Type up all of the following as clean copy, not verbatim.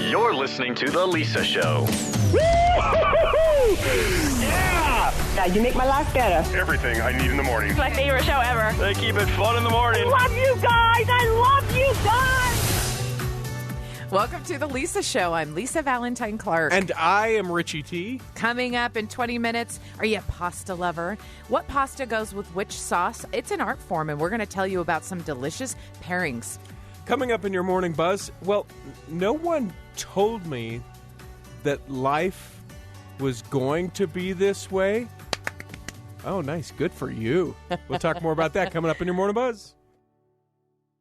You're listening to The Lisa Show. Yeah! Now, you make my life better. Everything I need in the morning. My favorite show ever. They keep it fun in the morning. I love you guys. I love you guys. Welcome to The Lisa Show. I'm Lisa Valentine Clark. And I am Richie T. Coming up in 20 minutes, are you a pasta lover? What pasta goes with which sauce? It's an art form, and we're going to tell you about some delicious pairings. Coming up in your morning buzz, well, no one told me that life was going to be this way. Oh, nice. Good for you. We'll talk more about that coming up in your morning buzz.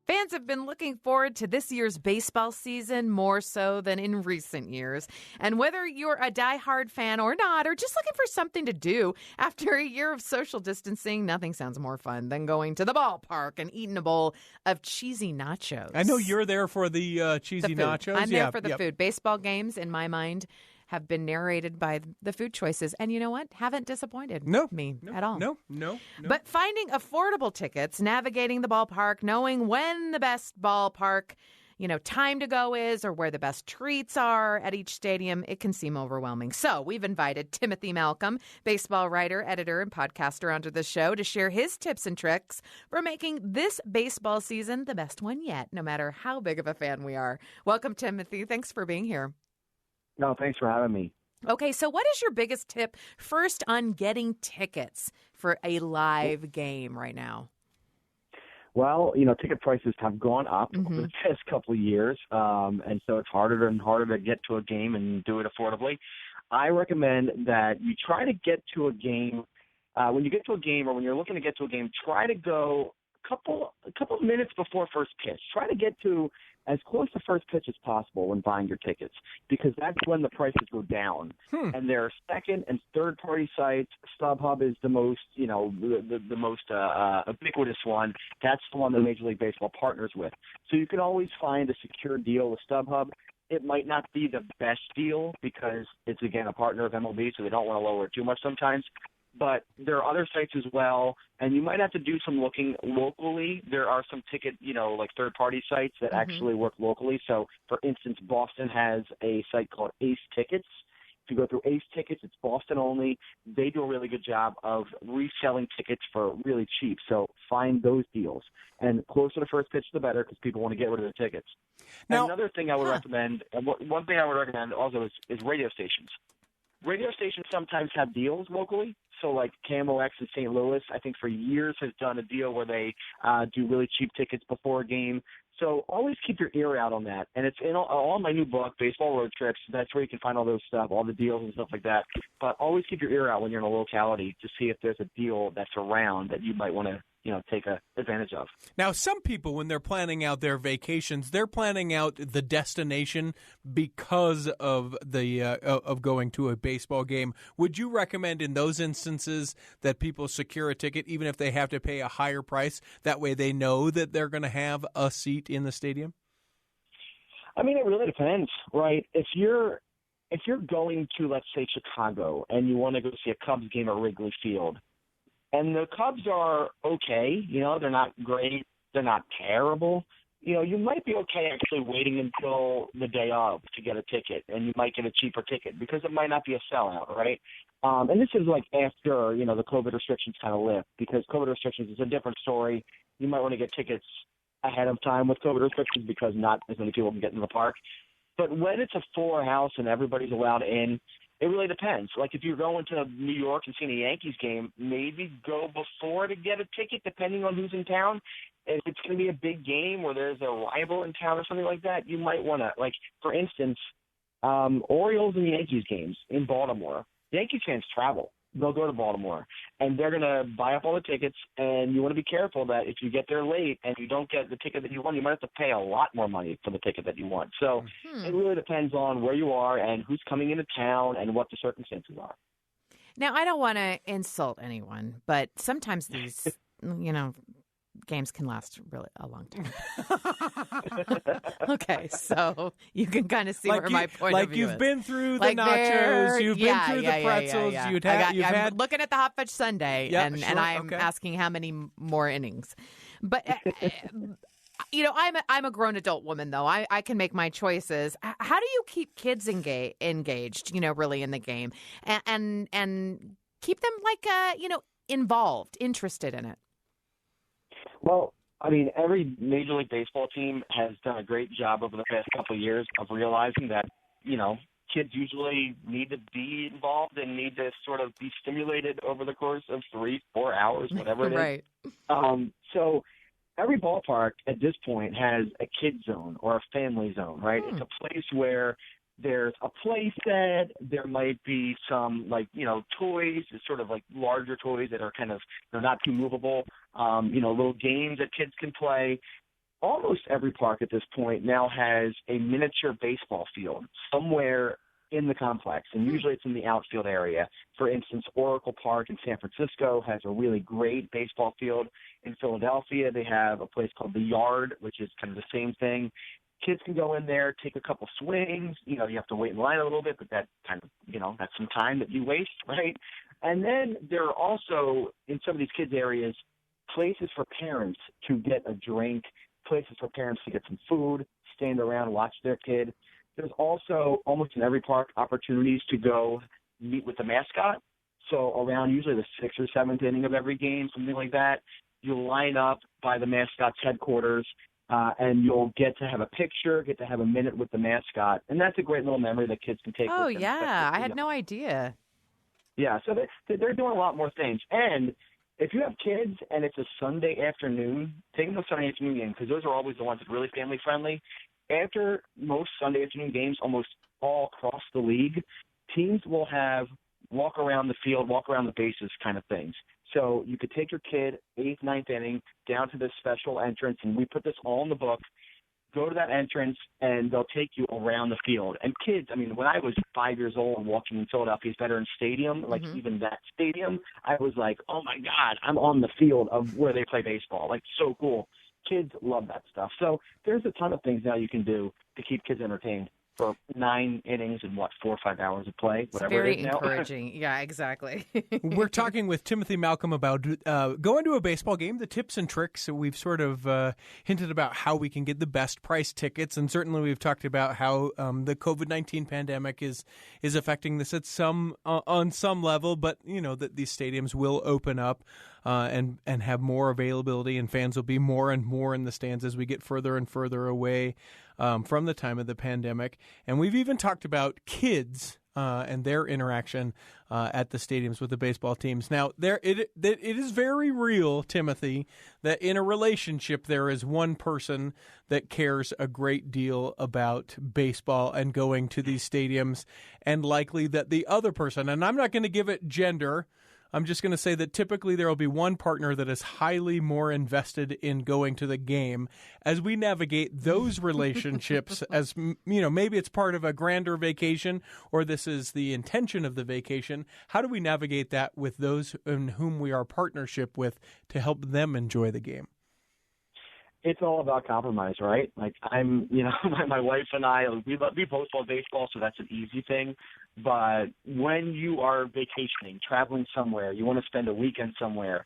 Fans have been looking forward to this year's baseball season more so than in recent years. And whether you're a diehard fan or not, or just looking for something to do, after a year of social distancing, nothing sounds more fun than going to the ballpark and eating a bowl of cheesy nachos. I know you're there for the cheesy nachos. I'm there for the food. Baseball games, in my mind, have been narrated by the food choices. And you know what? Haven't disappointed me at all. No. But finding affordable tickets, navigating the ballpark, knowing when the best ballpark, time to go is or where the best treats are at each stadium, it can seem overwhelming. So we've invited Timothy Malcolm, baseball writer, editor, and podcaster onto the show to share his tips and tricks for making this baseball season the best one yet, no matter how big of a fan we are. Welcome, Timothy. Thanks for being here. No, thanks for having me. Okay, so what is your biggest tip first on getting tickets for a live game right now? Well, ticket prices have gone up over the past couple of years, and so it's harder and harder to get to a game and do it affordably. I recommend that you try to get to a game. When you get to a game or when you're looking to get to a game, try to go a couple of minutes before first pitch. Try to get to as close to first pitch as possible when buying your tickets, because that's when the prices go down. And there are second and third party sites. StubHub is the most, the most ubiquitous one. That's the one that Major League Baseball partners with. So you can always find a secure deal with StubHub. It might not be the best deal because it's, again, a partner of MLB, so they don't want to lower it too much sometimes. But there are other sites as well, and you might have to do some looking locally. There are some ticket, like third-party sites that actually work locally. So, for instance, Boston has a site called Ace Tickets. If you go through Ace Tickets, it's Boston only. They do a really good job of reselling tickets for really cheap. So find those deals. And closer to first pitch, the better, because people want to get rid of their tickets. Now, another thing I would recommend, one thing I would recommend also is radio stations. Radio stations sometimes have deals locally. So like KMOX in St. Louis, I think for years has done a deal where they do really cheap tickets before a game. So always keep your ear out on that. And it's in all my new book, Baseball Road Trips. That's where you can find all those stuff, all the deals and stuff like that. But always keep your ear out when you're in a locality to see if there's a deal that's around that you might want to take advantage of. Now, some people, when they're planning out their vacations, they're planning out the destination because of the of going to a baseball game. Would you recommend in those instances that people secure a ticket, even if they have to pay a higher price? That way they know that they're going to have a seat in the stadium? I mean, it really depends, right? If you're going to, let's say, Chicago, and you want to go see a Cubs game at Wrigley Field, and the Cubs are okay, they're not great, they're not terrible. You might be okay actually waiting until the day of to get a ticket, and you might get a cheaper ticket because it might not be a sellout, right? And this is like after, the COVID restrictions kind of lift, because COVID restrictions is a different story. You might want to get tickets ahead of time with COVID restrictions because not as many people can get into the park. But when it's a full house and everybody's allowed in, it really depends. Like if you're going to New York and seeing a Yankees game, maybe go before to get a ticket, depending on who's in town. If it's going to be a big game where there's a rival in town or something like that, you might want to, like, for instance, Orioles and Yankees games in Baltimore. Yankees fans travel. They'll go to Baltimore, and they're going to buy up all the tickets, and you want to be careful that if you get there late and you don't get the ticket that you want, you might have to pay a lot more money for the ticket that you want. So it really depends on where you are and who's coming into town and what the circumstances are. Now, I don't want to insult anyone, but sometimes these, games can last really a long time. Okay, so you can kind of see where my point of view is. Like you've been through the nachos, you've been through the pretzels, I'm looking at the hot fudge sundae, and I'm asking how many more innings. But I'm a grown adult woman, though. I can make my choices. How do you keep kids engaged, really in the game and keep them involved, interested in it? Well, I mean, every Major League Baseball team has done a great job over the past couple of years of realizing that, kids usually need to be involved and need to sort of be stimulated over the course of 3-4 hours, whatever it is. Right. So every ballpark at this point has a kid zone or a family zone, right? It's a place where there's a play set. There might be some, toys, sort of like larger toys that are kind of, they're not too movable, little games that kids can play. Almost every park at this point now has a miniature baseball field somewhere in the complex, and usually it's in the outfield area. For instance, Oracle Park in San Francisco has a really great baseball field. In Philadelphia, they have a place called The Yard, which is kind of the same thing. Kids can go in there, take a couple swings. You have to wait in line a little bit, but that kind of, that's some time that you waste, right? And then there are also, in some of these kids' areas, places for parents to get a drink, places for parents to get some food, stand around, watch their kid. There's also, almost in every park, opportunities to go meet with the mascot. So around usually the 6th or 7th inning of every game, something like that, you'll line up by the mascot's headquarters, and you'll get to have a picture, get to have a minute with the mascot. And that's a great little memory that kids can take with them. Oh, yeah. I had no idea. Yeah, so they're doing a lot more things. And if you have kids and it's a Sunday afternoon, take them to a Sunday afternoon game, because those are always the ones that are really family-friendly. After most Sunday afternoon games, almost all across the league, teams will have walk around the field, walk around the bases kind of things. So you could take your kid, 8th, 9th inning, down to this special entrance, and we put this all in the book. Go to that entrance, and they'll take you around the field. And kids, I mean, when I was 5 years old and walking in Philadelphia's Veterans Stadium, even that stadium, I was like, oh, my God, I'm on the field of where they play baseball. Like, so cool. Kids love that stuff. So there's a ton of things now you can do to keep kids entertained for 9 innings and 4 or 5 hours of play, whatever it is now. Very encouraging. Yeah, exactly. We're talking with Timothy Malcolm about going to a baseball game, the tips and tricks. We've sort of hinted about how we can get the best price tickets, and certainly we've talked about how the COVID-19 pandemic is affecting this on some level, but that these stadiums will open up and have more availability, and fans will be more and more in the stands as we get further and further away from the time of the pandemic. And we've even talked about kids and their interaction at the stadiums with the baseball teams. Now, it is very real, Timothy, that in a relationship there is one person that cares a great deal about baseball and going to these stadiums, and likely that the other person, and I'm not going to give it gender, I'm just going to say that typically there will be one partner that is highly more invested in going to the game. As we navigate those relationships, as maybe it's part of a grander vacation, or this is the intention of the vacation, how do we navigate that with those in whom we are partnership with to help them enjoy the game? It's all about compromise, right? Like my wife and I, we both love baseball, so that's an easy thing. But when you are vacationing, traveling somewhere, you want to spend a weekend somewhere,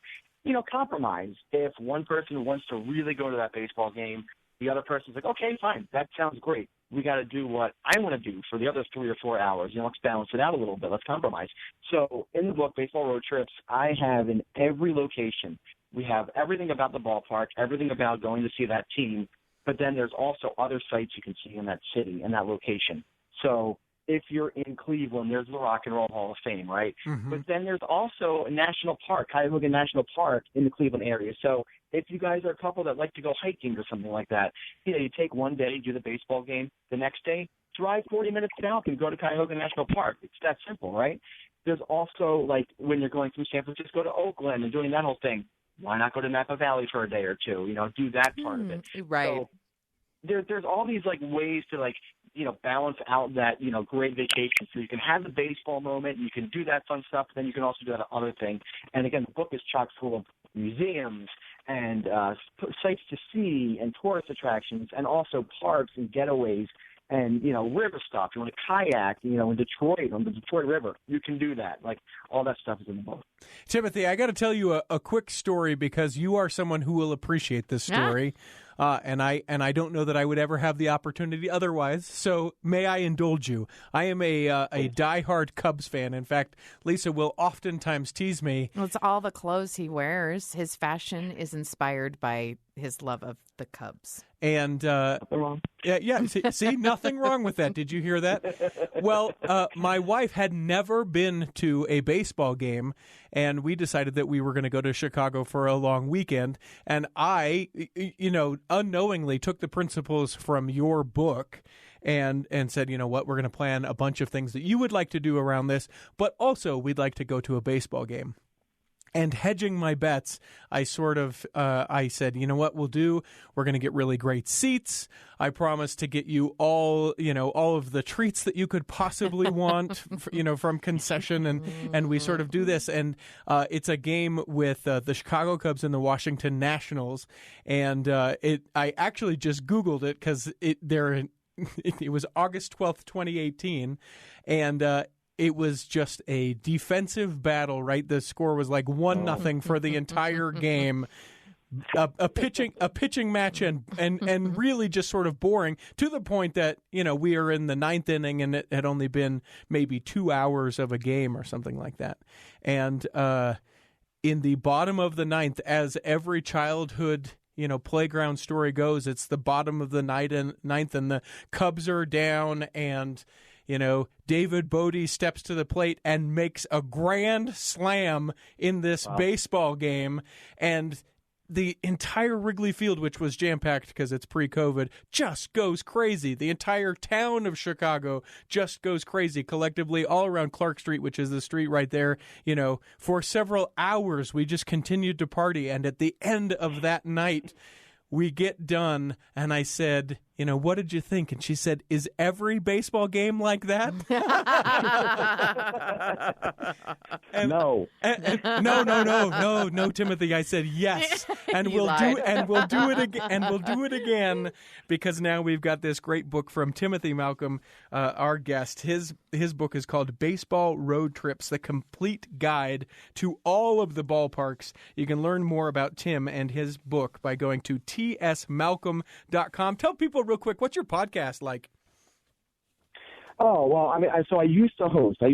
compromise. If one person wants to really go to that baseball game, the other person's like, okay, fine, that sounds great. We got to do what I want to do for the other 3 or 4 hours. Let's balance it out a little bit. Let's compromise. So in the book, Baseball Road Trips, I have in every location, we have everything about the ballpark, everything about going to see that team, but then there's also other sites you can see in that city, in that location. So if you're in Cleveland, there's the Rock and Roll Hall of Fame, right? Mm-hmm. But then there's also a national park, Cuyahoga National Park in the Cleveland area. So if you guys are a couple that like to go hiking or something like that, you take one day, do the baseball game, the next day, drive 40 minutes south and go to Cuyahoga National Park. It's that simple, right? There's also, when you're going through San Francisco to Oakland and doing that whole thing, why not go to Napa Valley for a day or two? Do that part of it. Right. So there's all these ways to balance out that great vacation. So you can have the baseball moment, you can do that fun stuff, but then you can also do that other thing. And again, the book is chock full of museums and sites to see and tourist attractions, and also parks and getaways. And, river stuff. You want to kayak, in Detroit, on the Detroit River. You can do that. All that stuff is in the book. Timothy, I got to tell you a quick story, because you are someone who will appreciate this story. and I don't know that I would ever have the opportunity otherwise. So may I indulge you? I am a diehard Cubs fan. In fact, Lisa will oftentimes tease me. Well, it's all the clothes he wears. His fashion is inspired by his love of the Cubs. And see, nothing wrong with that. Did you hear that? Well, my wife had never been to a baseball game, and we decided that we were going to go to Chicago for a long weekend. And I, unknowingly took the principles from your book and said, you know what, we're going to plan a bunch of things that you would like to do around this, but also we'd like to go to a baseball game. And hedging my bets, I said, you know what we'll do? We're going to get really great seats. I promise to get you all of the treats that you could possibly want, from concession. And we sort of do this. And it's a game with the Chicago Cubs and the Washington Nationals. And I actually just Googled it because it was August 12th, 2018. And it was just a defensive battle, right? The score was like 1-0 for the entire game. A pitching match and really just sort of boring to the point that, we are in the 9th inning and it had only been maybe 2 hours of a game or something like that. And in the bottom of the 9th, as every childhood playground story goes, it's the bottom of the 9th and the Cubs are down and David Bodie steps to the plate and makes a grand slam in this baseball game. And the entire Wrigley Field, which was jam-packed because it's pre-COVID, just goes crazy. The entire town of Chicago just goes crazy collectively all around Clark Street, which is the street right there. For several hours, we just continued to party. And at the end of that night, we get done, and I said, what did you think? And she said, is every baseball game like that? No. No, Timothy. I said yes, and we'll do it again, because now we've got this great book from Timothy Malcolm, our guest. His book is called Baseball Road Trips: The Complete Guide to All of the Ballparks. You can learn more about Tim and his book by going to tsmalcolm.com. Tell people real quick, what's your podcast like? Oh, well, I used to host a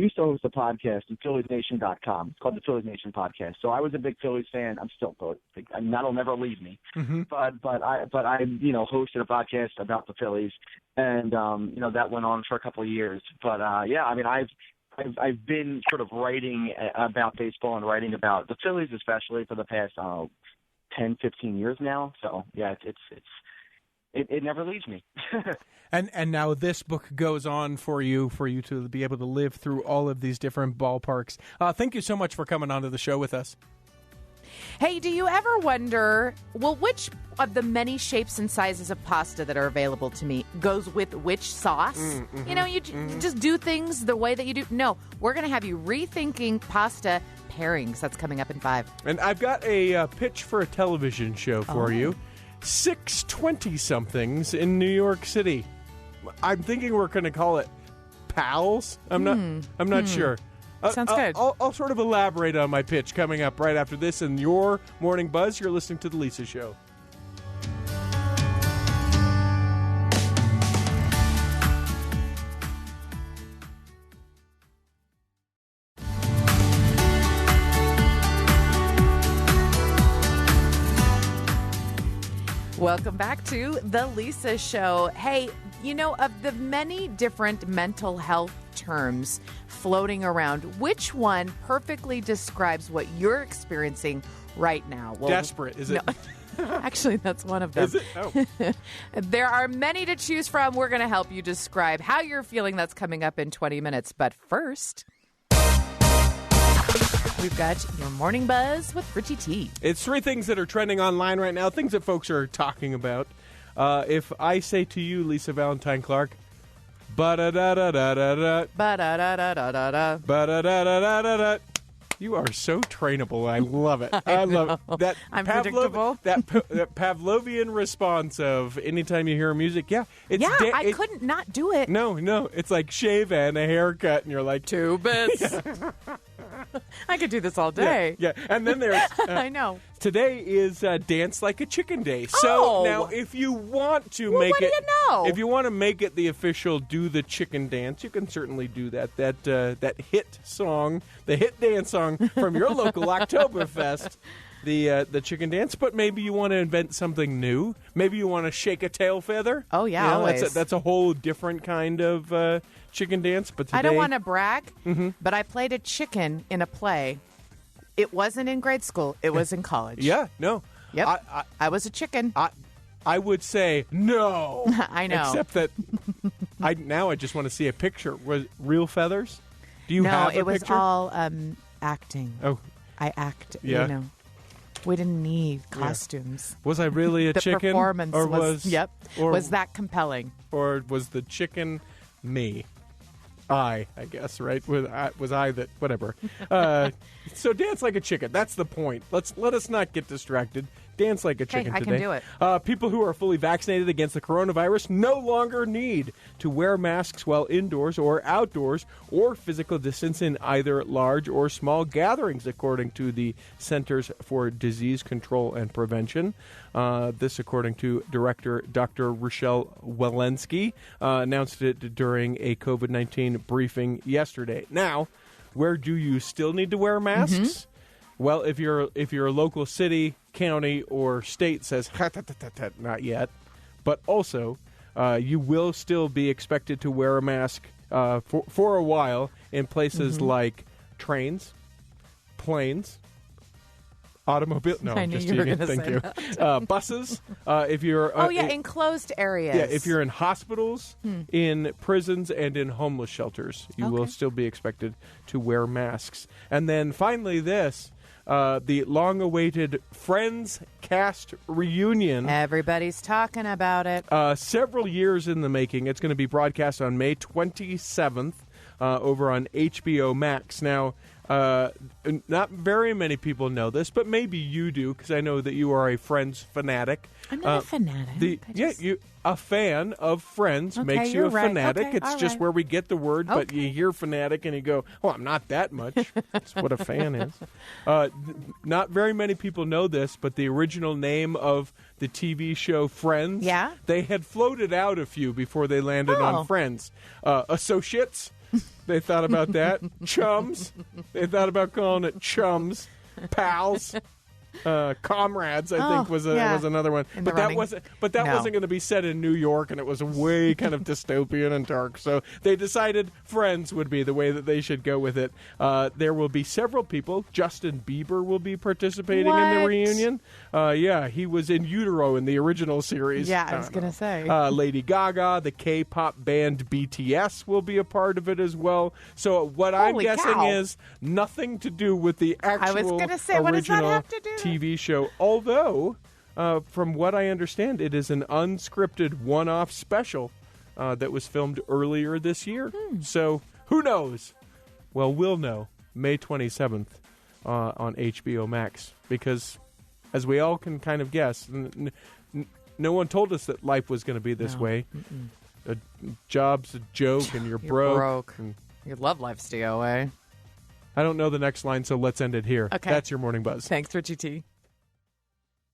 podcast at PhilliesNation.com. It's called the Phillies Nation Podcast. So I was a big Phillies fan. I'm still, that'll never leave me. Mm-hmm. But I hosted a podcast about the Phillies, and that went on for a couple of years. But I've been sort of writing about baseball and writing about the Phillies, especially for the past 10, 15 years now. So yeah, it never leaves me. And now this book goes on for you to be able to live through all of these different ballparks. Thank you so much for coming onto the show with us. Hey, do you ever wonder, which of the many shapes and sizes of pasta that are available to me goes with which sauce? Mm-hmm. You just do things the way that you do. No, we're going to have you rethinking pasta pairings. That's coming up in 5. And I've got a pitch for a television show for you. 6 20-somethings in New York City. I'm thinking we're going to call it Pals. I'm not sure. Sounds good. I'll sort of elaborate on my pitch coming up right after this in your Morning Buzz. You're listening to The Lisa Show. Welcome back to The Lisa Show. Hey, of the many different mental health terms floating around, which one perfectly describes what you're experiencing right now? Well, desperate, is it? No. Actually, that's one of them. Is it? Oh. There are many to choose from. We're going to help you describe how you're feeling. That's coming up in 20 minutes. But first, we've got your Morning Buzz with Richie T. It's 3 things that are trending online right now, things that folks are talking about. If I say to you, Lisa Valentine Clark, ba-da-da-da-da-da-da, Ba-da-da-da-da-da-da. ba-da-da-da-da-da-da, you are so trainable. I love it. I love it. That I'm predictable. That Pavlovian response of anytime you hear music, I couldn't not do it. No, it's like shave and a haircut, and you're like, 2 bits. I could do this all day. Yeah. And then there's I know. today is Dance Like a Chicken Day. So now, if you want to make what do it, you know? if you want to make it the official "Do the Chicken Dance," you can certainly do that. That hit song, the hit dance song from your local Oktoberfest. The chicken dance, but maybe you want to invent something new. Maybe you want to shake a tail feather. Oh, yeah, always. That's a whole different kind of chicken dance. But today, I don't want to brag, but I played a chicken in a play. It wasn't in grade school. It was in college. Yeah, no. Yep. I was a chicken. I would say no. I know. Except that I just want to see a picture. Was real feathers? Do you no, have a it was picture? all acting. Oh, I act. Yeah. You know. We didn't need costumes. was I really a The chicken? performance or was or was that compelling. Or was the chicken me? I guess, right? Was I that? Whatever. So dance like a chicken. That's the point. Let us not get distracted. Dance like a chicken I today. can do it. People who are fully vaccinated against the coronavirus no longer need to wear masks while indoors or outdoors or physical distance in either large or small gatherings, according to the Centers for Disease Control and Prevention. This, according to Director Dr. Rochelle Walensky, announced it during a COVID-19 briefing yesterday. Now, where do you still need to wear masks? Well, if your local city, county, or state says not yet, but also you will still be expected to wear a mask for a while in places like trains, planes, automobile. No, I knew just you were kidding. gonna Thank say you. Buses. If you're enclosed areas. yeah, if you're in hospitals, in prisons, and in homeless shelters, you will still be expected to wear masks. And then finally, this. The long-awaited Friends cast reunion. Everybody's talking about it. Several years in the making. It's going to be broadcast on May 27th over on HBO Max. Now, not very many people know this, but maybe you do, because I know that you are a Friends fanatic. I'm not a fanatic. A fan of Friends makes you you're a right. fanatic. Okay, It's all just right. where we get the word, but Okay. you hear fanatic and you go, "Oh, I'm not that much." That's what a fan is. Not very many people know this, but the original name of the TV show Friends, Yeah? they had floated out a few before they landed Oh. on Friends. Associates, they thought about that. Chums, they thought about calling it Chums. Pals. Comrades, I think was another one, In the but that running. wasn't No. going to be set in New York, and it was way kind of dystopian and dark. So they decided Friends would be the way that they should go with it. There will be several people. Justin Bieber will be participating in the What? reunion. He was in utero in the original series. Yeah, I was going to say. Lady Gaga, the K-pop band BTS will be a part of it as well. So what I'm Holy guessing cow. is nothing to do with the actual gonna say, what does that original have to do? TV show. Although, from what I understand, it is an unscripted one-off special that was filmed earlier this year. So who knows? Well, we'll know May 27th on HBO Max, because as we all can kind of guess, no one told us that life was going to be this way. A job's a joke, and you're broke. And Your love life's DOA. I don't know the next line, so let's end it here. Okay. That's your Morning Buzz. Thanks, Richie T.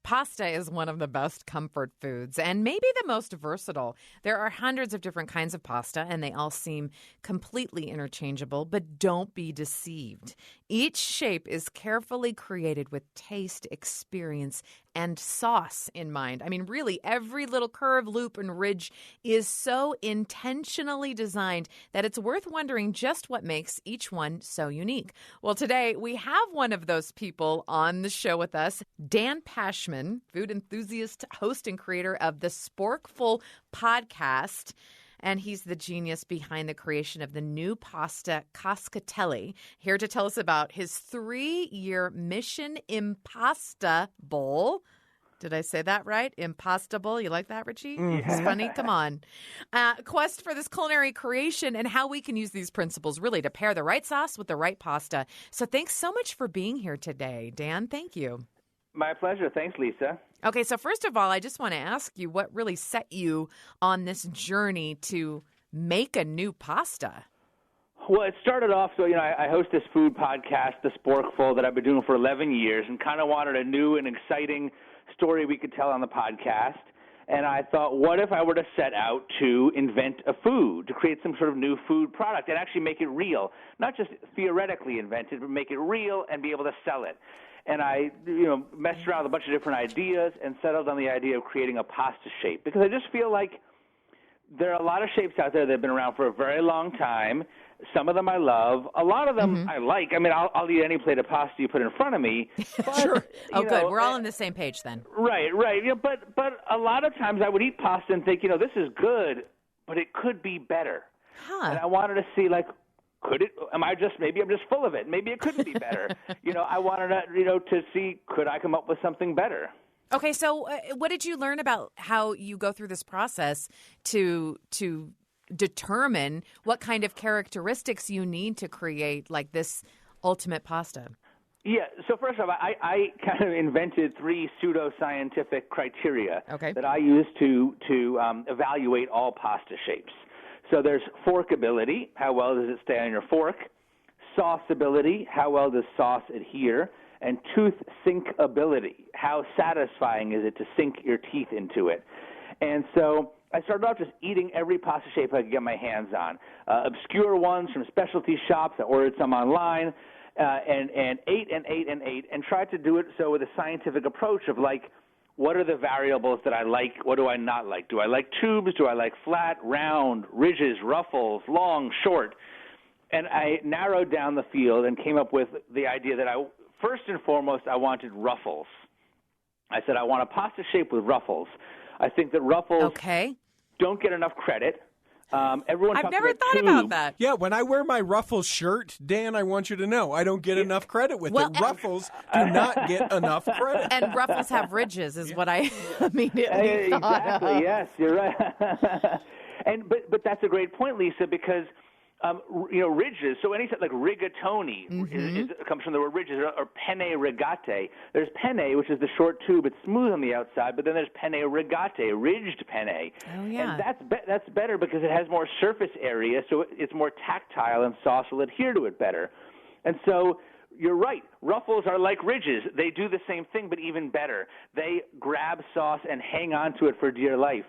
Pasta is one of the best comfort foods and maybe the most versatile. There are hundreds of different kinds of pasta, and they all seem completely interchangeable, but don't be deceived. Each shape is carefully created with taste, experience, and sauce in mind. I mean, really, every little curve, loop, and ridge is so intentionally designed that it's worth wondering just what makes each one so unique. Well, today we have one of those people on the show with us, Dan Pashman, food enthusiast, host, and creator of the Sporkful podcast. And he's the genius behind the creation of the new pasta cascatelli. Here to tell us about his 3-year Mission Impasta-ble. Did I say that right? Impasta-ble. You like that, Richie? It's funny. Come on. Quest for this culinary creation and how we can use these principles really to pair the right sauce with the right pasta. So thanks so much for being here today, Dan. Thank you. My pleasure. Thanks, Lisa. Okay, so first of all, I just want to ask you what really set you on this journey to make a new pasta? Well, it started off, so, I host this food podcast, The Sporkful, that I've been doing for 11 years, and kind of wanted a new and exciting story we could tell on the podcast. And I thought, what if I were to set out to invent a food, to create some sort of new food product and actually make it real, not just theoretically invent it, but make it real and be able to sell it. And I, messed around with a bunch of different ideas and settled on the idea of creating a pasta shape, because I just feel like there are a lot of shapes out there that have been around for a very long time. Some of them I love. A lot of them I like. I mean, I'll eat any plate of pasta you put in front of me. But, Sure. Oh, good. We're all on the same page then. Right. But a lot of times I would eat pasta and think, this is good, but it could be better. Huh. And I wanted to see, maybe I'm just full of it. Maybe it couldn't be better. I wanted to see, could I come up with something better? Okay, so what did you learn about how you go through this process to determine what kind of characteristics you need to create like this ultimate pasta? Yeah, so first off, I kind of invented 3 pseudo-scientific criteria that I use to evaluate all pasta shapes. So there's forkability, how well does it stay on your fork, sauceability, how well does sauce adhere, and tooth sinkability, how satisfying is it to sink your teeth into it. And so I started off just eating every pasta shape I could get my hands on, obscure ones from specialty shops. I ordered some online, and ate and tried to do it so with a scientific approach of what are the variables that I like? What do I not like? Do I like tubes? Do I like flat, round, ridges, ruffles, long, short? And I narrowed down the field and came up with the idea that first and foremost, I wanted ruffles. I said, I want a pasta shape with ruffles. I think that ruffles don't get enough credit. Everyone I've talks never about thought tube. about that. Yeah, when I wear my Ruffles shirt, Dan, I want you to know, I don't get enough credit with it. Ruffles do not get enough credit. And ruffles have ridges is what I immediately thought Exactly, of. yes, you're right. But that's a great point, Lisa, because ridges. So anything like rigatoni comes from the word ridges, or penne rigate. There's penne, which is the short tube. It's smooth on the outside, but then there's penne rigate, ridged penne. Oh, yeah. And that's better because it has more surface area, so it's more tactile, and sauce will adhere to it better. And so you're right. Ruffles are like ridges. They do the same thing, but even better. They grab sauce and hang on to it for dear life.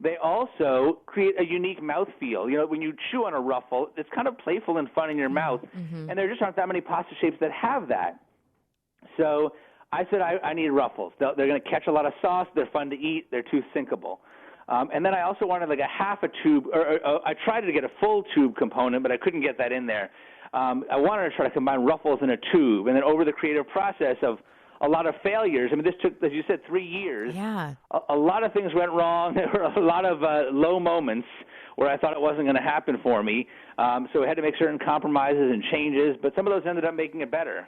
They also create a unique mouthfeel. When you chew on a ruffle, it's kind of playful and fun in your mouth, and there just aren't that many pasta shapes that have that. So I said I need ruffles. They're going to catch a lot of sauce. They're fun to eat. They're tooth sinkable. And then I also wanted like a half a tube, or I tried to get a full tube component, but I couldn't get that in there. I wanted to try to combine ruffles in a tube, and then over the creative process of a lot of failures. I mean, this took, as you said, 3 years. Yeah. A lot of things went wrong. There were a lot of low moments where I thought it wasn't going to happen for me. So I had to make certain compromises and changes, but some of those ended up making it better.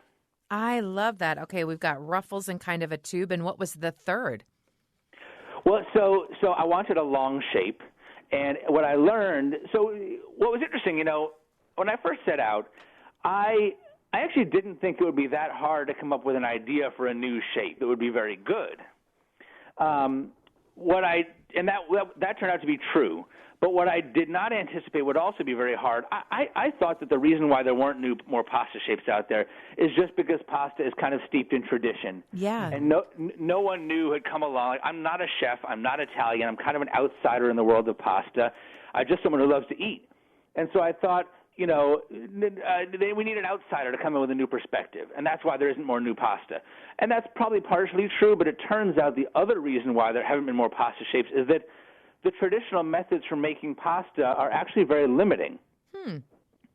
I love that. Okay, we've got ruffles and kind of a tube. And what was the third? Well, so I wanted a long shape. And what I learned, so what was interesting, when I first set out, I actually didn't think it would be that hard to come up with an idea for a new shape that would be very good. That turned out to be true. But what I did not anticipate would also be very hard. I thought that the reason why there weren't more pasta shapes out there is just because pasta is kind of steeped in tradition. Yeah. And no one new had come along. I'm not a chef. I'm not Italian. I'm kind of an outsider in the world of pasta. I'm just someone who loves to eat. And so I thought, we need an outsider to come in with a new perspective, and that's why there isn't more new pasta. And that's probably partially true, but it turns out the other reason why there haven't been more pasta shapes is that the traditional methods for making pasta are actually very limiting.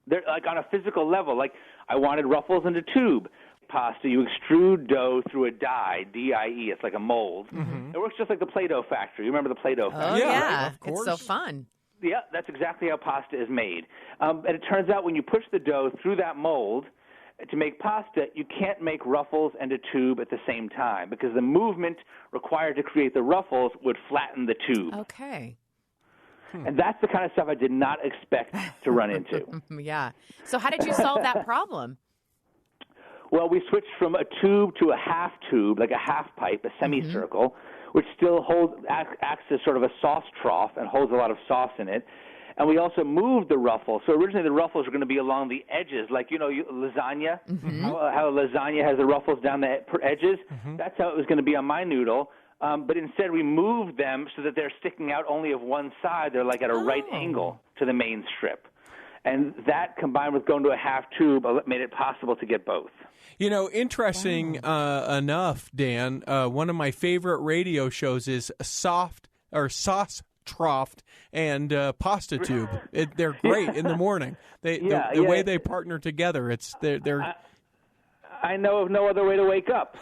They're like on a physical level. Like I wanted ruffles in a tube. Pasta, you extrude dough through a die, D-I-E. It's like a mold. It works just like the Play-Doh factory. You remember the Play-Doh factory? Oh, yeah. Of course. It's so fun. Yeah, that's exactly how pasta is made. And it turns out when you push the dough through that mold to make pasta, you can't make ruffles and a tube at the same time because the movement required to create the ruffles would flatten the tube. Okay. And that's the kind of stuff I did not expect to run into. Yeah. So how did you solve that problem? Well, we switched from a tube to a half tube, like a half pipe, a semicircle, which still acts as sort of a sauce trough and holds a lot of sauce in it. And we also moved the ruffle. So originally the ruffles were going to be along the edges, like, lasagna, how lasagna has the ruffles down the edges. That's how it was going to be on my noodle. But instead we moved them so that they're sticking out only of one side. They're like at a right angle to the main strip. And that, combined with going to a half tube, made it possible to get both. Interesting enough, Dan, one of my favorite radio shows is Sauce Trough and Pasta Tube. They're great in the morning. The way they partner together, they're I know of no other way to wake up.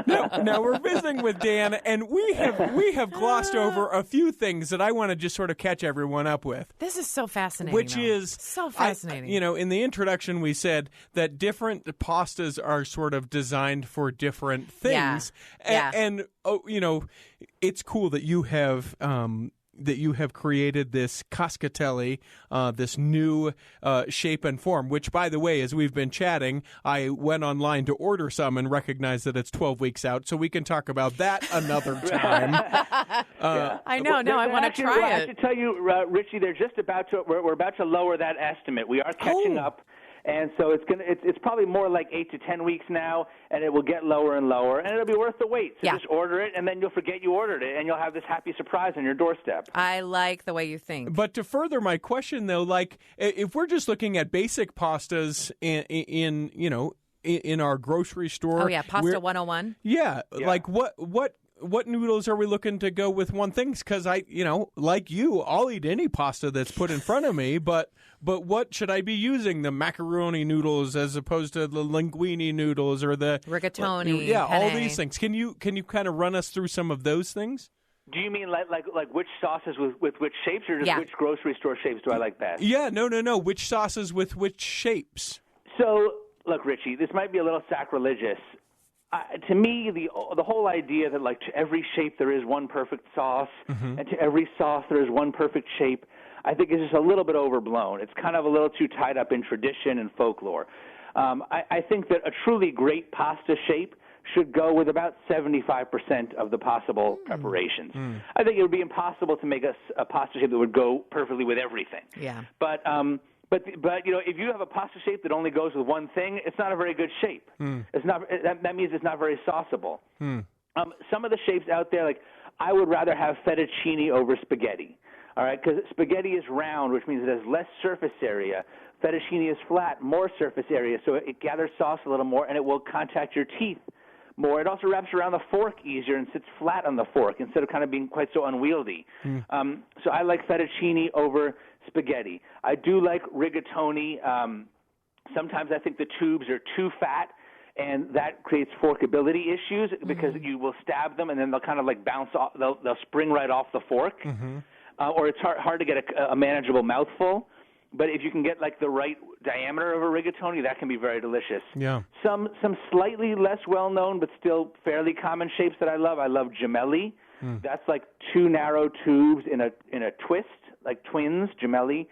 Now we're visiting with Dan, and we have glossed over a few things that I want to just sort of catch everyone up with. This is so fascinating. Which is so fascinating. In the introduction we said that different pastas are sort of designed for different things, and it's cool that you have. That you have created this cascatelli, this new shape and form, which, by the way, as we've been chatting, I went online to order some and recognized that it's 12 weeks out, so we can talk about that another time. I know. No, I want to try it. I have to tell you, Richie, we're about to lower that estimate. We are catching up. And so it's probably more like 8 to 10 weeks now, and it will get lower and lower, and it'll be worth the wait. So just order it, and then you'll forget you ordered it, and you'll have this happy surprise on your doorstep. I like the way you think. But to further my question, though, like if we're just looking at basic pastas in our grocery store. Oh yeah, Pasta 101. Yeah, like what noodles are we looking to go with one thing? Because like you, I'll eat any pasta that's put in front of me, but what should I be using? The macaroni noodles as opposed to the linguine noodles or the rigatoni? Yeah, penne. All these things. Can you kind of run us through some of those things? Do you mean like which sauces with which shapes, or just which grocery store shapes do I like best? Yeah, no. Which sauces with which shapes? So, look, Richie, this might be a little sacrilegious. To me, the whole idea that like to every shape there is one perfect sauce, and to every sauce there is one perfect shape, I think is just a little bit overblown. It's kind of a little too tied up in tradition and folklore. I think that a truly great pasta shape should go with about 75% of the possible preparations. I think it would be impossible to make a pasta shape that would go perfectly with everything. Yeah. But if you have a pasta shape that only goes with one thing, it's not a very good shape. It's not. That means it's not very sauceable. Some of the shapes out there, like I would rather have fettuccine over spaghetti. All right, because spaghetti is round, which means it has less surface area. Fettuccine is flat, more surface area, so it gathers sauce a little more, and it will contact your teeth more. It also wraps around the fork easier and sits flat on the fork instead of kind of being quite so unwieldy. So I like fettuccine over spaghetti. I do like rigatoni. Sometimes I think the tubes are too fat, and that creates forkability issues because you will stab them, and then they'll kind of like bounce off. They'll spring right off the fork. Or it's hard to get a manageable mouthful. But if you can get like the right diameter of a rigatoni, that can be very delicious. Yeah. Some slightly less well-known but still fairly common shapes that I love. I love gemelli. That's like two narrow tubes in a twist, like twins. Gemelli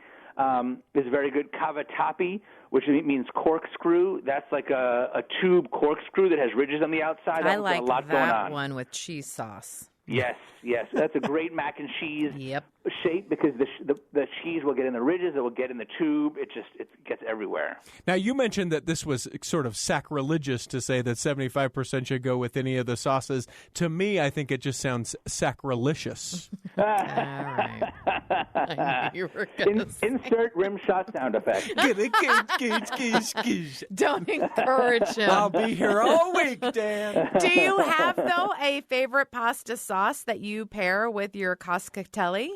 is very good. Cavatappi, which means corkscrew. That's like a tube corkscrew that has ridges on the outside. I like a lot that going on. one with cheese sauce. Yes. That's a great mac and cheese shape because the cheese will get in the ridges, it will get in the tube. It gets everywhere. Now, you mentioned that this was sort of sacrilegious to say that 75% should go with any of the sauces. To me, I think it just sounds sacrilegious. All right. I knew you were gonna insert rim shot sound effect. Don't encourage him. I'll be here all week, Dan. Do you have, though, a favorite pasta sauce that you pair with your cascatelli?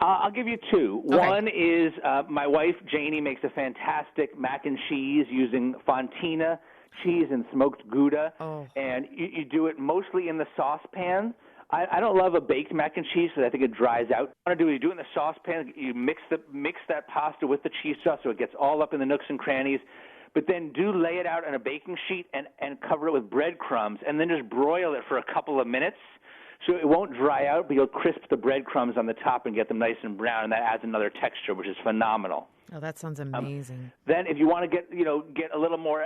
I'll give you two. Okay. One is my wife, Janie, makes a fantastic mac and cheese using Fontina cheese and smoked Gouda. And you do it mostly in the saucepan. I don't love a baked mac and cheese because I think it dries out. What you want to do is you do it in the saucepan. You mix that pasta with the cheese sauce so it gets all up in the nooks and crannies. But then do lay it out on a baking sheet and cover it with breadcrumbs and then just broil it for a couple of minutes. So it won't dry out, but you'll crisp the breadcrumbs on the top and get them nice and brown, and that adds another texture, which is phenomenal. Oh, that sounds amazing. Then if you want to get a little more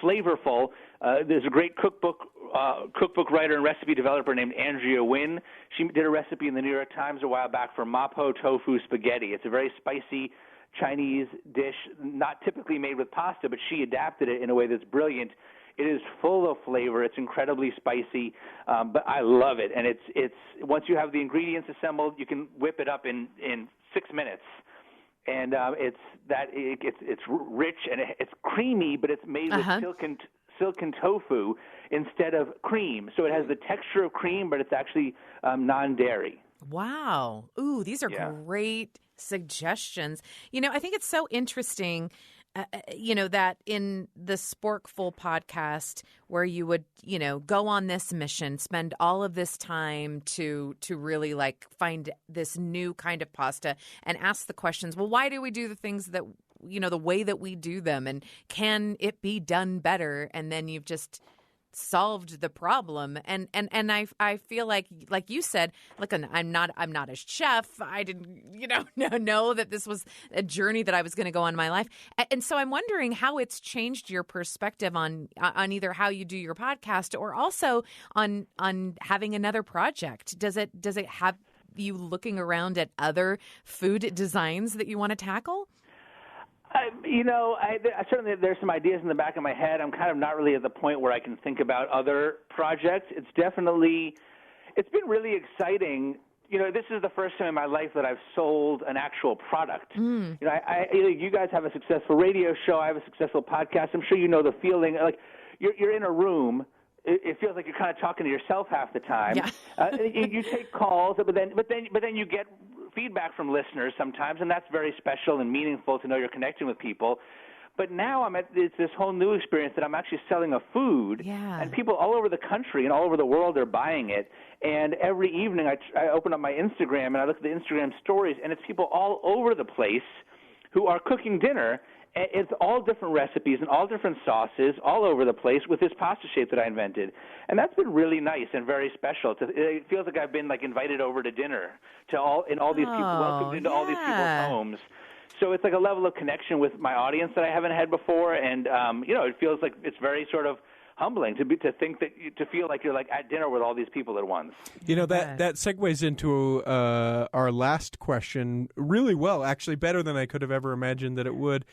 flavorful, There's a great cookbook writer and recipe developer named Andrea Nguyen. She did a recipe in the New York Times a while back for mapo tofu spaghetti. It's a very spicy Chinese dish, not typically made with pasta, but she adapted it in a way that's brilliant. It is full of flavor. It's incredibly spicy, but I love it. And it's once you have the ingredients assembled, you can whip it up in 6 minutes. And it's rich and it's creamy, but it's made with silken tofu instead of cream. So it has the texture of cream, but it's actually non-dairy. Wow. Ooh, these are great suggestions. I think it's so interesting, that in the Sporkful podcast where you would, go on this mission, spend all of this time to really find this new kind of pasta and ask the questions, well, why do we do the things that, the way that we do them, and can it be done better? And then you've just solved the problem. And I feel like you said, look, I'm not a chef. I didn't, know that this was a journey that I was going to go on in my life. And so I'm wondering how it's changed your perspective on either how you do your podcast or also on having another project. Does it have you looking around at other food designs that you want to tackle? Certainly there's some ideas in the back of my head. I'm kind of not really at the point where I can think about other projects. It's been really exciting. This is the first time in my life that I've sold an actual product. You guys have a successful radio show. I have a successful podcast. I'm sure you know the feeling. Like you're in a room. It feels like you're kind of talking to yourself half the time. Yeah. You take calls, but then you get feedback from listeners sometimes, and that's very special and meaningful to know you're connecting with people. But now it's this whole new experience that I'm actually selling a food, and people all over the country and all over the world are buying it. And every evening I open up my Instagram and I look at the Instagram stories, and it's people all over the place who are cooking dinner. It's all different recipes and all different sauces all over the place with this pasta shape that I invented. And that's been really nice and very special. It feels like I've been invited over to dinner welcomed into all these people's homes. So it's like a level of connection with my audience that I haven't had before. And, it feels like it's very sort of humbling to feel like you're at dinner with all these people at once. That segues into our last question really well, actually better than I could have ever imagined that it would.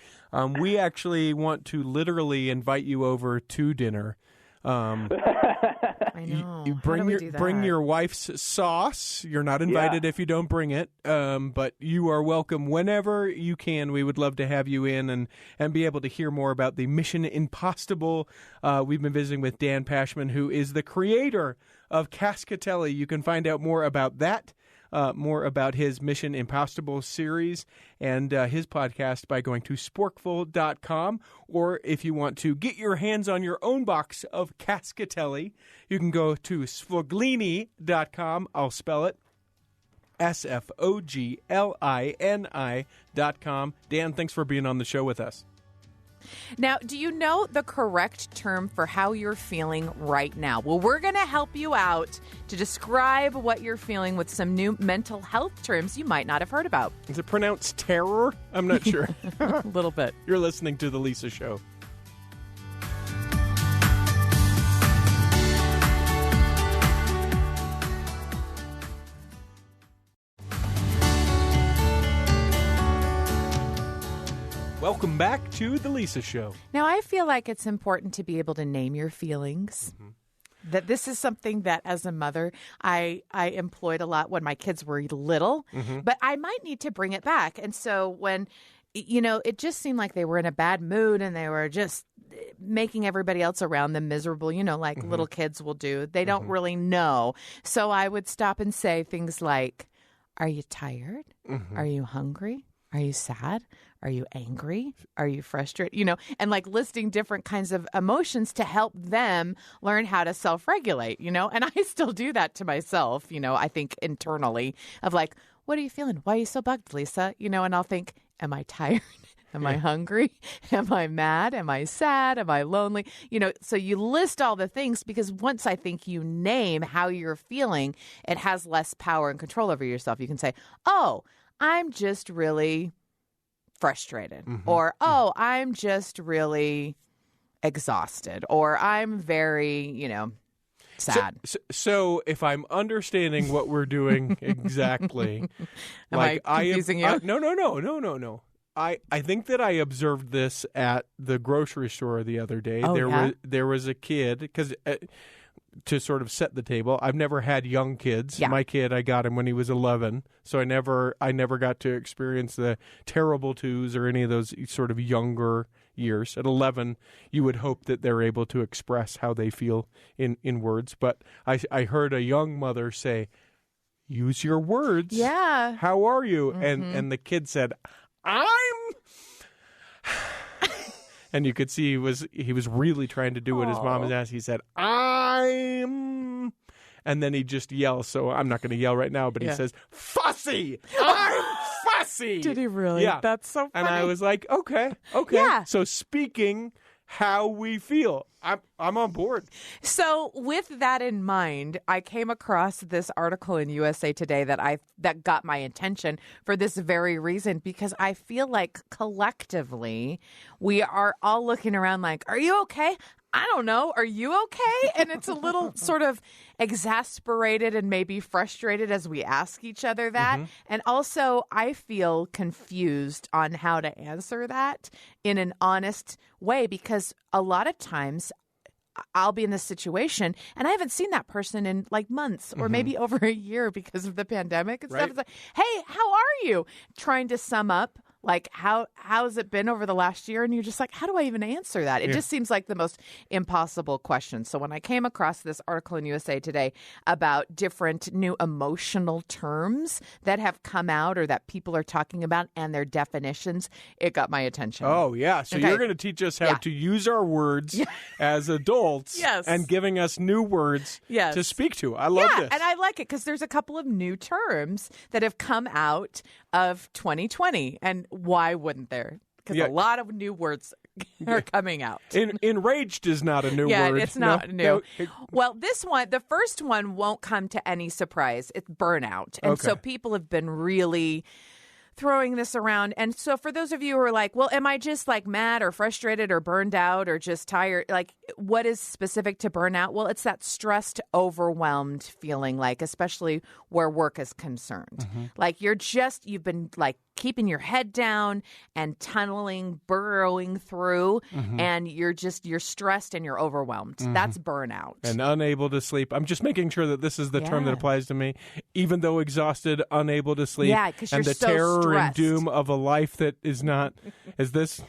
We actually want to literally invite you over to dinner. I know. You bring your wife's sauce. You're not invited if you don't bring it, but you are welcome whenever you can. We would love to have you in and be able to hear more about the Mission Impossible. We've been visiting with Dan Pashman, who is the creator of Cascatelli. You can find out more about that. More about his Mission Impossible series and his podcast by going to sporkful.com. Or if you want to get your hands on your own box of Cascatelli, you can go to sfoglini.com. I'll spell it. SFOGLINI.com. Dan, thanks for being on the show with us. Now, do you know the correct term for how you're feeling right now? Well, we're going to help you out to describe what you're feeling with some new mental health terms you might not have heard about. Is it pronounced terror? I'm not sure. A little bit. You're listening to The Lisa Show. Welcome back to The Lisa Show. Now, I feel like it's important to be able to name your feelings. Mm-hmm. That this is something that, as a mother, I employed a lot when my kids were little, but I might need to bring it back. And so when, it just seemed like they were in a bad mood and they were just making everybody else around them miserable, like little kids will do. They don't really know. So I would stop and say things like, are you tired? Are you hungry? Are you sad? Are you angry? Are you frustrated? And listing different kinds of emotions to help them learn how to self-regulate, and I still do that to myself, I think internally of what are you feeling? Why are you so bugged, Lisa? And I'll think, am I tired? Am I hungry? Am I mad? Am I sad? Am I lonely? So you list all the things because once I think you name how you're feeling, it has less power and control over yourself. You can say, oh, I'm just really frustrated or, I'm just really exhausted, or I'm very, sad. So if I'm understanding what we're doing exactly, Am I confusing you? No. I think that I observed this at the grocery store the other day. Oh, there was a kid, because to sort of set the table, I've never had young kids. Yeah. My kid, I got him when he was 11, so I never got to experience the terrible twos or any of those sort of younger years. At 11, you would hope that they're able to express how they feel in words. But I heard a young mother say, "Use your words. Yeah. How are you?" And the kid said, "I'm." And you could see he was really trying to do what his mom was asking. He said, "I'm," and then he just yells. So I'm not going to yell right now, but he says, "Fussy. I'm fussy." Did he really? Yeah. That's so funny. And I was like, okay. Yeah. So speaking how we feel, I'm on board. So with that in mind, I came across this article in USA Today that got my attention for this very reason, because I feel like collectively we are all looking around like, are you okay? I don't know. Are you okay? And it's a little sort of exasperated and maybe frustrated as we ask each other that. Mm-hmm. And also, I feel confused on how to answer that in an honest way, because a lot of times I'll be in this situation and I haven't seen that person in like months or maybe over a year because of the pandemic and stuff. It's like, hey, how are you? Trying to sum up. Like, how's it been over the last year? And you're just like, how do I even answer that? It just seems like the most impossible question. So when I came across this article in USA Today about different new emotional terms that have come out or that people are talking about and their definitions, it got my attention. Oh, yeah. So you're going to teach us how to use our words as adults and giving us new words to speak to. I love this. And I like it because there's a couple of new terms that have come out of 2020. And why wouldn't there? Because a lot of new words are coming out. Enraged is not a new word. Yeah, it's not new. No. Well, this one, the first one won't come to any surprise. It's burnout. And so people have been really throwing this around. And so for those of you who are like, well, am I just like mad or frustrated or burned out or just tired? Like, what is specific to burnout? Well, it's that stressed, overwhelmed feeling, like, especially where work is concerned. Mm-hmm. Like you've been like keeping your head down and tunneling, burrowing through, and you're stressed and you're overwhelmed. That's burnout. And unable to sleep. I'm just making sure that this is the term that applies to me. Even though exhausted, unable to sleep. Yeah, because you're and the so terror stressed. and doom of a life that is not, is this,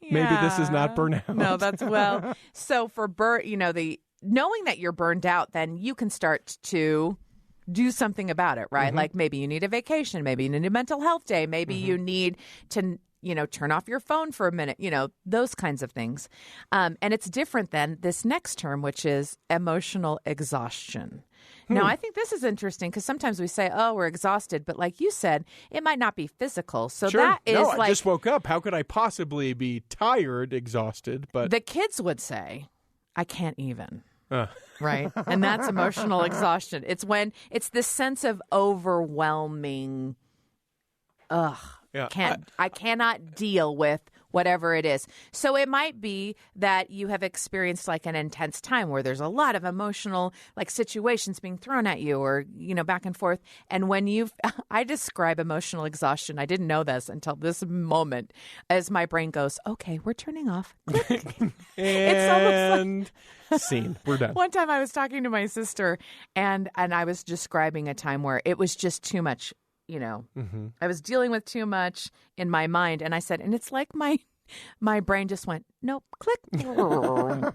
maybe this is not burnout. No, that's so for knowing that you're burned out, then you can start to do something about it, right? Like maybe you need a vacation, maybe you need a mental health day, maybe you need to, turn off your phone for a minute, those kinds of things. And it's different than this next term, which is emotional exhaustion. Now, I think this is interesting because sometimes we say, oh, we're exhausted. But like you said, it might not be physical. So that is I just woke up. How could I possibly be tired, exhausted? But the kids would say, I can't even. Right. And that's emotional exhaustion. It's when it's this sense of overwhelming. I cannot deal with whatever it is. So it might be that you have experienced like an intense time where there's a lot of emotional like situations being thrown at you or, back and forth. And when I describe emotional exhaustion, I didn't know this until this moment as my brain goes, okay, we're turning off. And it's almost like scene. We're done. One time I was talking to my sister and I was describing a time where it was just too much. I was dealing with too much in my mind. And I said, and it's like my brain just went, nope, click,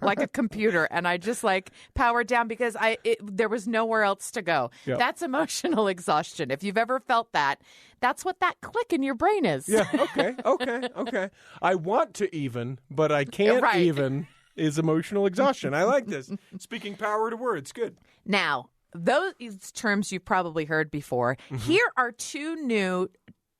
like a computer. And I just like powered down because there was nowhere else to go. Yep. That's emotional exhaustion. If you've ever felt that, that's what that click in your brain is. Yeah. Okay. I want to even, but I can't even is emotional exhaustion. I like this. Speaking power to words. Good. Now, those terms you've probably heard before. Here are two new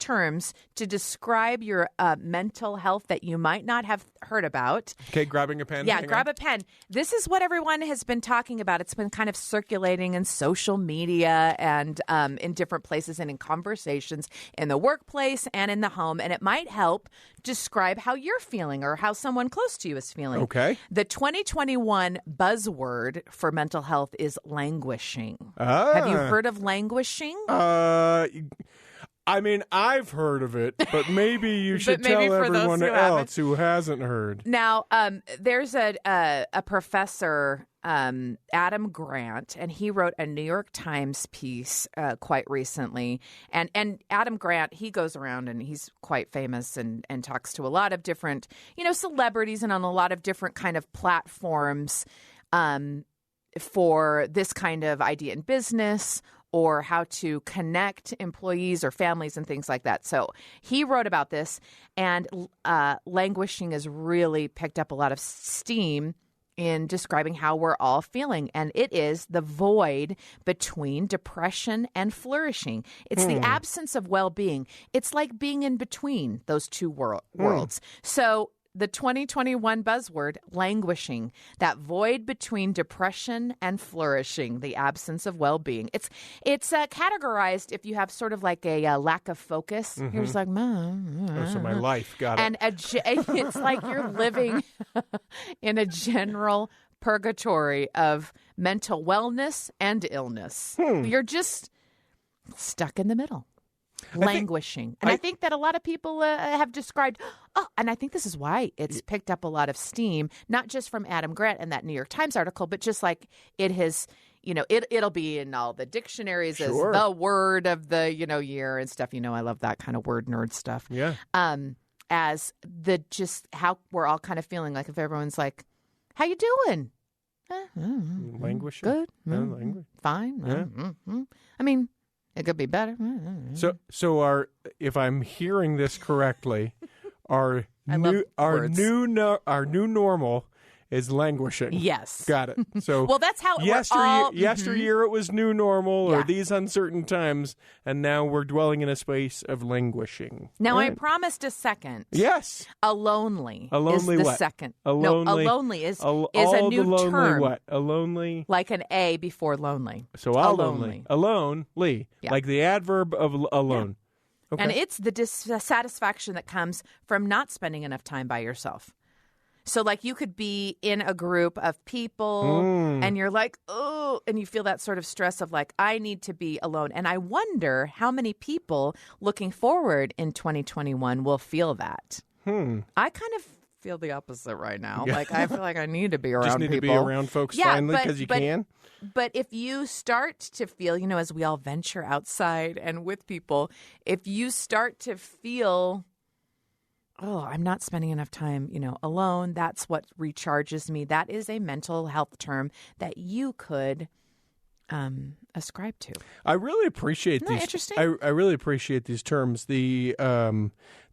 terms to describe your mental health that you might not have heard about. Okay, grabbing a pen. Yeah, grab a pen. This is what everyone has been talking about. It's been kind of circulating in social media and in different places and in conversations in the workplace and in the home. And it might help describe how you're feeling or how someone close to you is feeling. Okay. The 2021 buzzword for mental health is languishing. Have you heard of languishing? I mean, I've heard of it, but maybe you should tell everyone else who hasn't heard. Now, there's a professor, Adam Grant, and he wrote a New York Times piece quite recently. And Adam Grant, he goes around and he's quite famous and talks to a lot of different, celebrities and on a lot of different kind of platforms for this kind of idea in business or how to connect employees or families and things like that. So he wrote about this, and languishing has really picked up a lot of steam in describing how we're all feeling. And it is the void between depression and flourishing. It's the absence of well-being. It's like being in between those two worlds. So the 2021 buzzword, languishing, that void between depression and flourishing, the absence of well-being. It's categorized if you have sort of like a lack of focus. Mm-hmm. You're just like, So my life, got it. And it's like you're living in a general purgatory of mental wellness and illness. You're just stuck in the middle. Languishing. I think that a lot of people have described, and I think this is why it's picked up a lot of steam, not just from Adam Grant and that New York Times article, but just like it has, it'll be in all the dictionaries as the word of the, year and stuff. I love that kind of word nerd stuff. Yeah. As just how we're all kind of feeling, like if everyone's like, how you doing? Languishing. Good. Fine. Yeah. I mean, it could be better. So if I'm hearing this correctly, our new normal is languishing. Yes. Got it. So well, that's how yesteryear it was new normal or these uncertain times, and now we're dwelling in a space of languishing. Now, I promised a second. Yes. Alonely. A lonely is the what? second. Alonely. No, alonely is a new lonely term. What? A lonely. Like an A before lonely. So alonely. Alonely. Yeah. Like the adverb of alone. Yeah. Okay. And it's the dissatisfaction that comes from not spending enough time by yourself. So like you could be in a group of people and you're like, oh, and you feel that sort of stress of like, I need to be alone. And I wonder how many people looking forward in 2021 will feel that. I kind of feel the opposite right now. Yeah. Like I feel like I need to be around people. Just need to be around folks finally because you can. But if you start to feel, as we all venture outside and with people, if you start to feel, I'm not spending enough time, alone. That's what recharges me. That is a mental health term that you could ascribe to. I really appreciate Isn't that these. interesting? I really appreciate these terms. The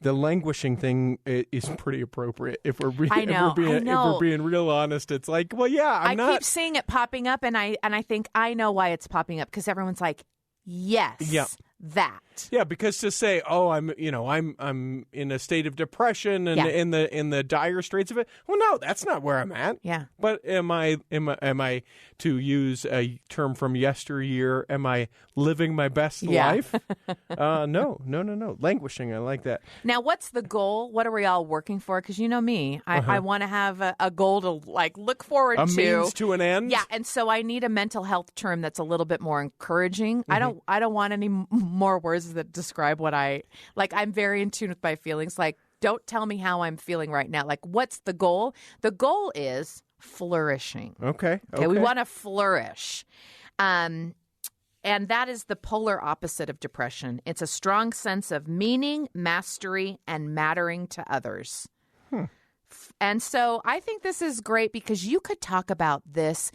languishing thing is pretty appropriate. If we're being real honest, it's like, well, yeah, I keep seeing it popping up, and I think I know why it's popping up because everyone's like, yes, that. Yeah, because to say, I'm in a state of depression and in the dire straits of it. Well, no, that's not where I'm at. Yeah. But am I to use a term from yesteryear? Am I living my best life? No. Languishing. I like that. Now, what's the goal? What are we all working for? Because you know me, I want to have a goal to look forward to. A means to an end. Yeah, and so I need a mental health term that's a little bit more encouraging. Mm-hmm. I don't want any more words that describe what I'm very in tune with my feelings. Like, don't tell me how I'm feeling right now. Like, what's the goal? The goal is flourishing. Okay. We want to flourish. And that is the polar opposite of depression. It's a strong sense of meaning, mastery, and mattering to others. And so I think this is great because you could talk about this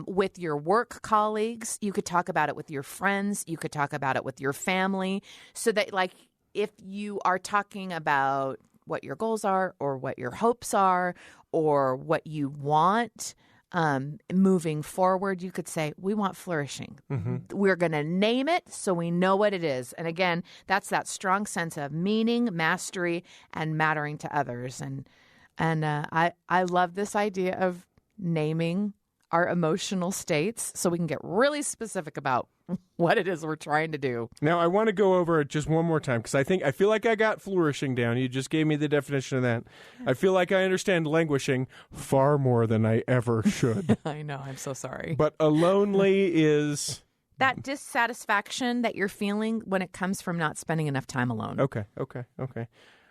with your work colleagues. You could talk about it with your friends. You could talk about it with your family. So that, if you are talking about what your goals are or what your hopes are or what you want moving forward, you could say, we want flourishing. We're going to name it so we know what it is. And again, that's that strong sense of meaning, mastery, and mattering to others. And I love this idea of naming our emotional states so we can get really specific about what it is we're trying to do. Now, I want to go over it just one more time because I feel like I got flourishing down. You just gave me the definition of that. I feel like I understand languishing far more than I ever should. I know. I'm so sorry. But a lonely is... that dissatisfaction that you're feeling when it comes from not spending enough time alone. Okay.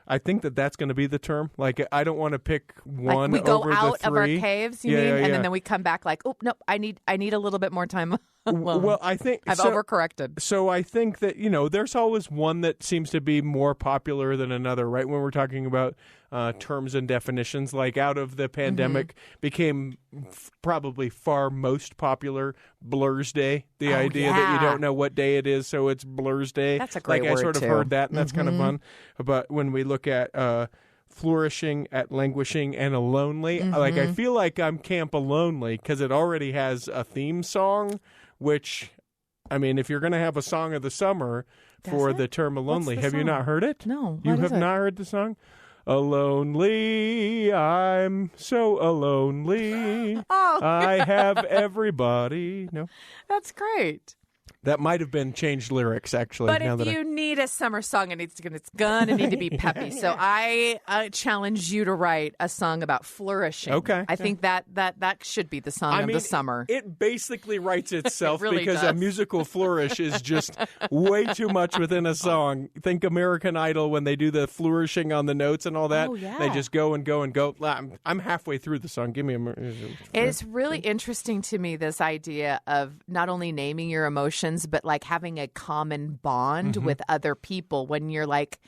I think that's going to be the term. Like, I don't want to pick one over the three. We go out of our caves, you mean? And then we come back like, oh, no, I need a little bit more time alone. Well, I think... I've overcorrected. So I think that, there's always one that seems to be more popular than another, right? When we're talking about terms and definitions, like out of the pandemic became probably far most popular Blur's Day. The idea that you don't know what day it is, so it's Blur's Day. That's a great word, I sort of heard that, and that's kind of fun. But when we look at flourishing, at languishing, and a lonely, like I feel like I'm Camp Alonely because it already has a theme song, which, I mean, if you're going to have a song of the summer for the term Alonely, have you not heard it? No. You have not heard the song? Alonely, I'm so alonely. I have everybody. No, that's great. That might have been changed lyrics, actually. But if you need a summer song, it's going to need to be peppy. So I challenge you to write a song about flourishing. Okay. I think that should be the song of the summer. It basically writes itself really because does. A musical flourish is just way too much within a song. Think American Idol when they do the flourishing on the notes and all that. Oh, yeah. They just go and go and go. I'm halfway through the song. Give me a... It's really interesting to me, this idea of not only naming your emotions, but like having a common bond with other people when you're like,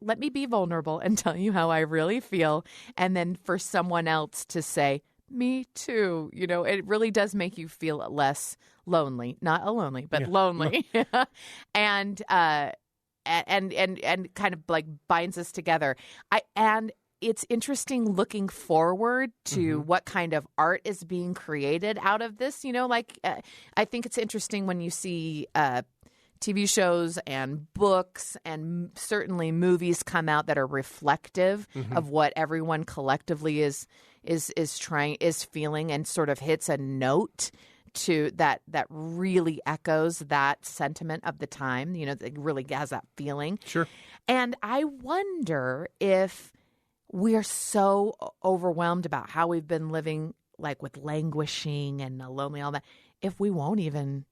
let me be vulnerable and tell you how I really feel. And then for someone else to say, me too, it really does make you feel less lonely, not lonely, but lonely. and kind of like binds us together. It's interesting looking forward to what kind of art is being created out of this. I think it's interesting when you see TV shows and books and certainly movies come out that are reflective of what everyone collectively is feeling and sort of hits a note to that really echoes that sentiment of the time. It really has that feeling. Sure. And I wonder if we are so overwhelmed about how we've been living, like with languishing and lonely, all that, if we won't even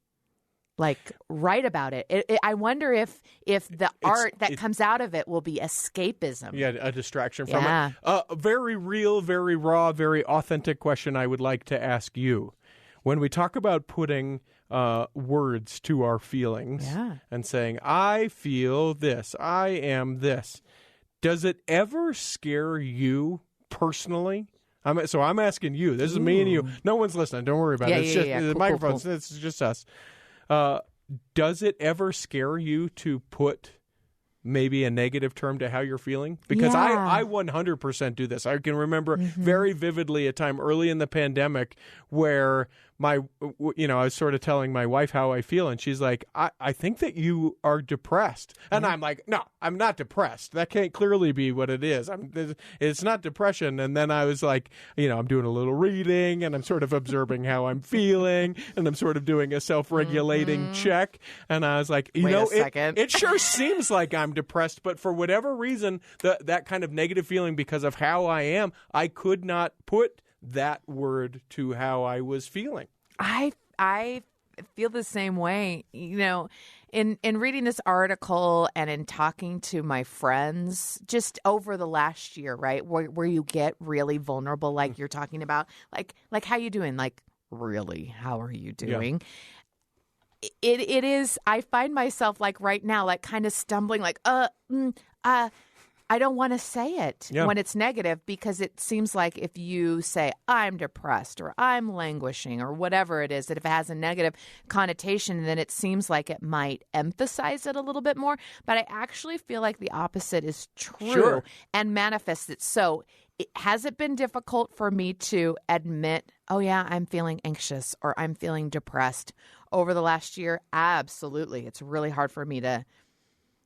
write about it. I wonder if the art that comes out of it will be escapism. Yeah, a distraction from it. A very real, very raw, very authentic question I would like to ask you. When we talk about putting words to our feelings and saying, I feel this, I am this, does it ever scare you personally? So I'm asking you. This is me and you. No one's listening. Don't worry about it. It's just the microphones. Cool. It's just us. Does it ever scare you to put maybe a negative term to how you're feeling? Because I 100% do this. I can remember very vividly a time early in the pandemic where I was sort of telling my wife how I feel, and she's like, I think that you are depressed. And I'm like, no, I'm not depressed. That can't clearly be what it is. It's not depression. And then I was like, I'm doing a little reading, and I'm sort of observing how I'm feeling, and I'm sort of doing a self-regulating check. And I was like, it sure seems like I'm depressed, but for whatever reason, that kind of negative feeling because of how I am, I could not put that word to how I was feeling. I feel the same way. In reading this article and in talking to my friends just over the last year, right, where you get really vulnerable, like you're talking about, like how you doing? Like, really, how are you doing? Yeah. It is. I find myself like right now, like kind of stumbling, like I don't want to say it when it's negative, because it seems like if you say I'm depressed or I'm languishing or whatever it is, that if it has a negative connotation, then it seems like it might emphasize it a little bit more. But I actually feel like the opposite is true and manifests it. So has it been difficult for me to admit, oh, yeah, I'm feeling anxious or I'm feeling depressed over the last year? Absolutely. It's really hard for me to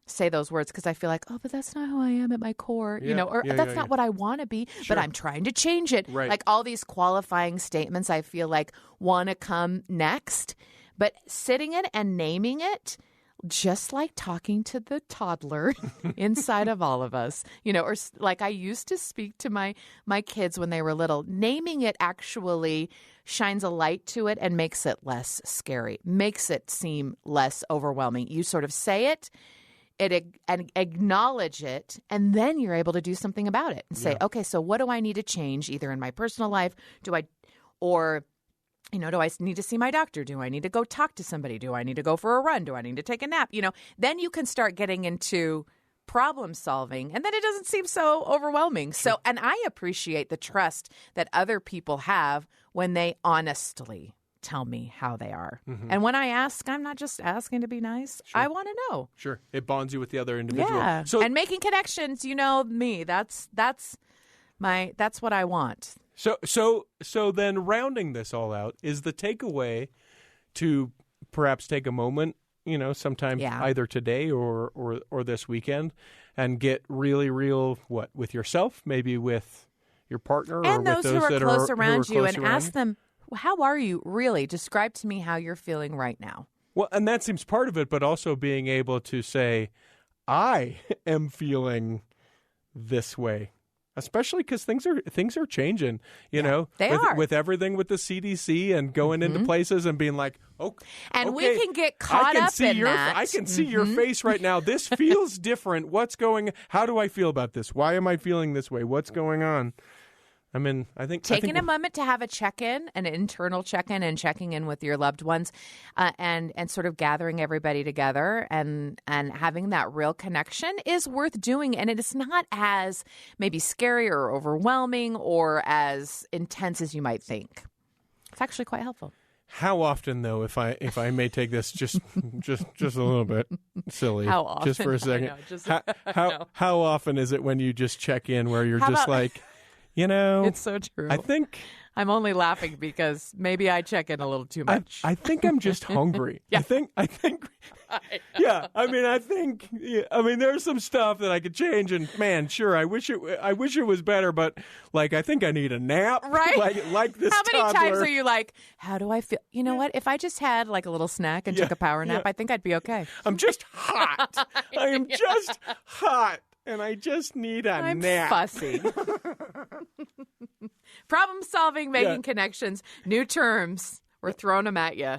say those words because I feel like, oh, but that's not who I am at my core, or that's not what I want to be, but I'm trying to change it. Right. Like all these qualifying statements I feel like want to come next, but sitting it and naming it, just like talking to the toddler inside of all of us, or like I used to speak to my kids when they were little, naming it actually shines a light to it and makes it less scary, makes it seem less overwhelming. You sort of say it, and acknowledge it, and then you're able to do something about it and say, okay, so what do I need to change either in my personal life? Do I need to see my doctor? Do I need to go talk to somebody? Do I need to go for a run? Do I need to take a nap? Then you can start getting into problem solving, and then it doesn't seem so overwhelming. So, and I appreciate the trust that other people have when they honestly tell me how they are. Mm-hmm. And when I ask, I'm not just asking to be nice. Sure. I want to know. Sure. It bonds you with the other individual. Yeah. And making connections, me. That's what I want. So then rounding this all out, is the takeaway to perhaps take a moment, sometime either today or this weekend, and get really real with yourself, maybe with your partner and or with those who are close around you, and ask you? them, how are you really? Describe to me how you're feeling right now. Well, and that seems part of it, but also being able to say, I am feeling this way, especially because things are changing, they are. With everything with the CDC and going into places and being like, and we can get caught up in that. I can see your face right now. This feels different. How do I feel about this? Why am I feeling this way? What's going on? I mean, I think taking a moment to have a check-in, an internal check-in, and checking in with your loved ones, and sort of gathering everybody together and having that real connection is worth doing. And it is not as maybe scary or overwhelming or as intense as you might think. It's actually quite helpful. How often, though, if I may take this just a little bit silly, how often? Just for a second, how often is it when you just check in where you're like. It's so true. I think I'm only laughing because maybe I check in a little too much. I think I'm just hungry. Yeah. I think. Yeah. I mean, there's some stuff that I could change, and man, sure, I wish it was better, but I think I need a nap. Right. Like this. How many toddler. times are you like, how do I feel? You know what? If I just had a little snack and took a power nap, I think I'd be okay. I'm just hot. I am just hot. And I just need a nap. I'm fussy. Problem solving, making connections, new terms. We're throwing them at you.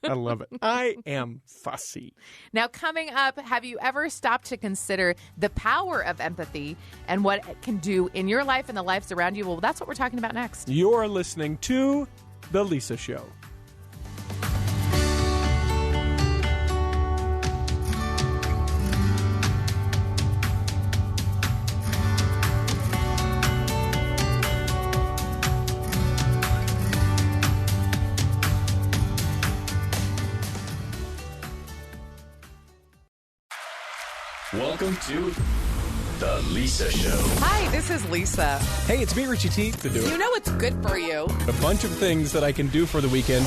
I love it. I am fussy. Now, coming up, have you ever stopped to consider the power of empathy and what it can do in your life and the lives around you? Well, that's what we're talking about next. You're listening to The Lisa Show. Welcome to The Lisa Show. Hi, this is Lisa. Hey, it's me, Richie T. To do it. You know what's good for you. A bunch of things that I can do for the weekend.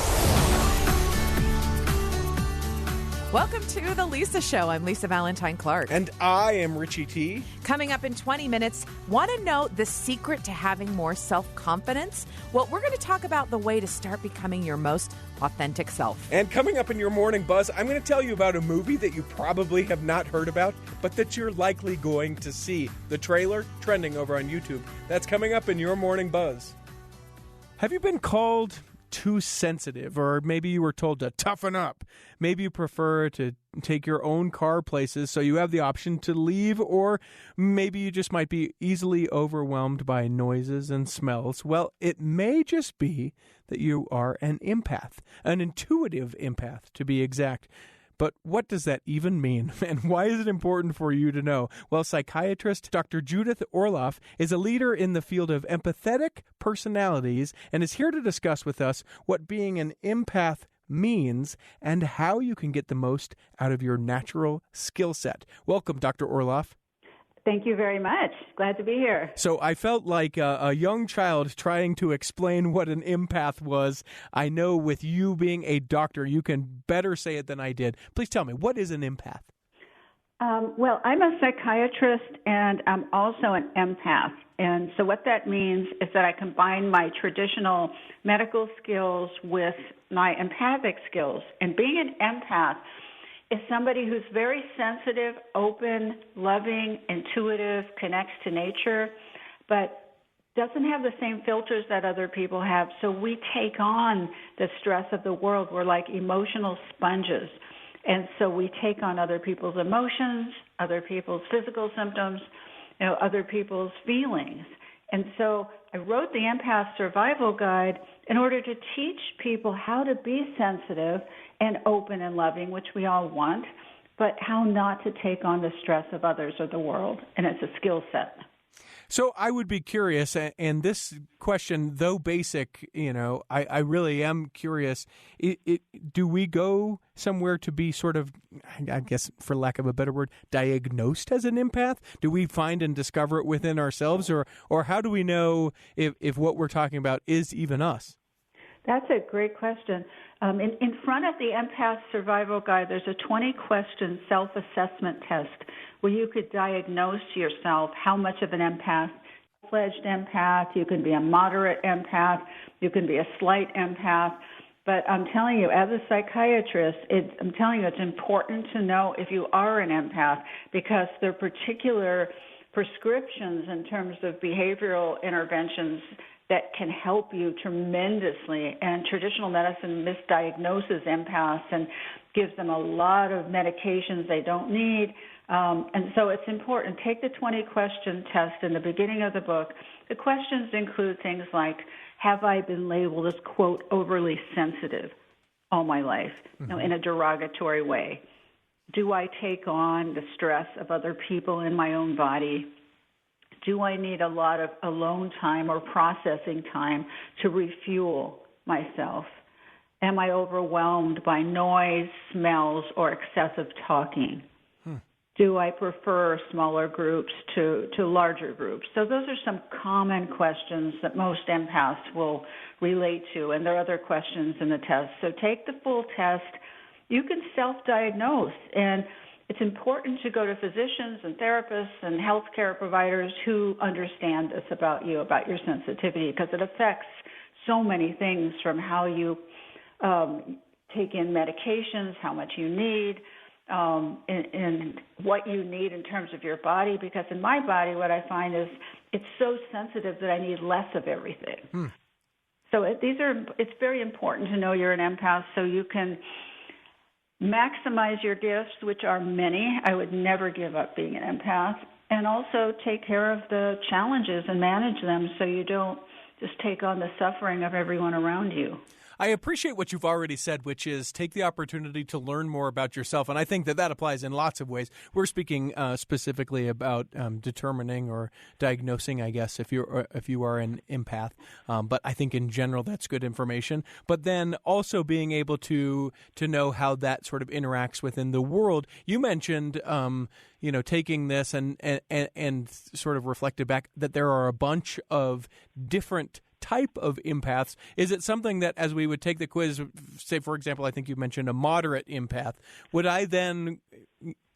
Welcome to The Lisa Show. I'm Lisa Valentine Clark. And I am Richie T. Coming up in 20 minutes, want to know the secret to having more self-confidence? Well, we're going to talk about the way to start becoming your most authentic self. And coming up in your Morning Buzz, I'm going to tell you about a movie that you probably have not heard about, but that you're likely going to see. The trailer, trending over on YouTube. That's coming up in your Morning Buzz. Have you been called too sensitive, or maybe you were told to toughen up? Maybe you prefer to take your own car places so you have the option to leave, or maybe you just might be easily overwhelmed by noises and smells. Well, it may just be that you are an empath, an intuitive empath to be exact. But what does that even mean? And why is it important for you to know? Well, psychiatrist Dr. Judith Orloff is a leader in the field of empathetic personalities and is here to discuss with us what being an empath means and how you can get the most out of your natural skill set. Welcome, Dr. Orloff. Thank you very much. Glad to be here. So I felt like a young child trying to explain what an empath was. I know with you being a doctor, you can better say it than I did. Please tell me, what is an empath? Well, I'm a psychiatrist and I'm also an empath. And so what that means is that I combine my traditional medical skills with my empathic skills. And being an empath is somebody who's very sensitive, open, loving, intuitive, connects to nature, but doesn't have the same filters that other people have. So we take on the stress of the world. We're like emotional sponges. And so we take on other people's emotions, other people's physical symptoms, other people's feelings. And so I wrote the Empath Survival Guide in order to teach people how to be sensitive and open and loving, which we all want, but how not to take on the stress of others or the world. And it's a skill set. So I would be curious, and this question, though basic, I really am curious. Do we go somewhere to be sort of, I guess, for lack of a better word, diagnosed as an empath? Do we find and discover it within ourselves, or how do we know if what we're talking about is even us? That's a great question. In front of the Empath Survival Guide, there's a 20-question self-assessment test where you could diagnose yourself how much of an empath, fledged empath, you can be a moderate empath, you can be a slight empath. But I'm telling you, as a psychiatrist, it's important to know if you are an empath because there are particular prescriptions in terms of behavioral interventions that can help you tremendously. And traditional medicine misdiagnoses empaths and gives them a lot of medications they don't need. And so it's important. Take the 20-question test in the beginning of the book. The questions include things like, have I been labeled as, quote, overly sensitive all my life, in a derogatory way? Do I take on the stress of other people in my own body? Do I need a lot of alone time or processing time to refuel myself? Am I overwhelmed by noise, smells, or excessive talking? Do I prefer smaller groups to larger groups? So those are some common questions that most empaths will relate to, and there are other questions in the test. So take the full test. You can self-diagnose, and it's important to go to physicians and therapists and healthcare providers who understand this about you, about your sensitivity, because it affects so many things from how you take in medications, how much you need, and what you need in terms of your body. Because in my body, what I find is it's so sensitive that I need less of everything. So it's very important to know you're an empath so you can maximize your gifts, which are many. I would never give up being an empath. And also take care of the challenges and manage them so you don't just take on the suffering of everyone around you. I appreciate what you've already said, which is take the opportunity to learn more about yourself. And I think that applies in lots of ways. We're speaking specifically about determining or diagnosing, I guess, if you are an empath. But I think in general that's good information. But then also being able to know how that sort of interacts within the world. You mentioned taking this and sort of reflected back that there are a bunch of different type of empaths. Is it something that as we would take the quiz, say, for example, I think you mentioned a moderate empath, would I then,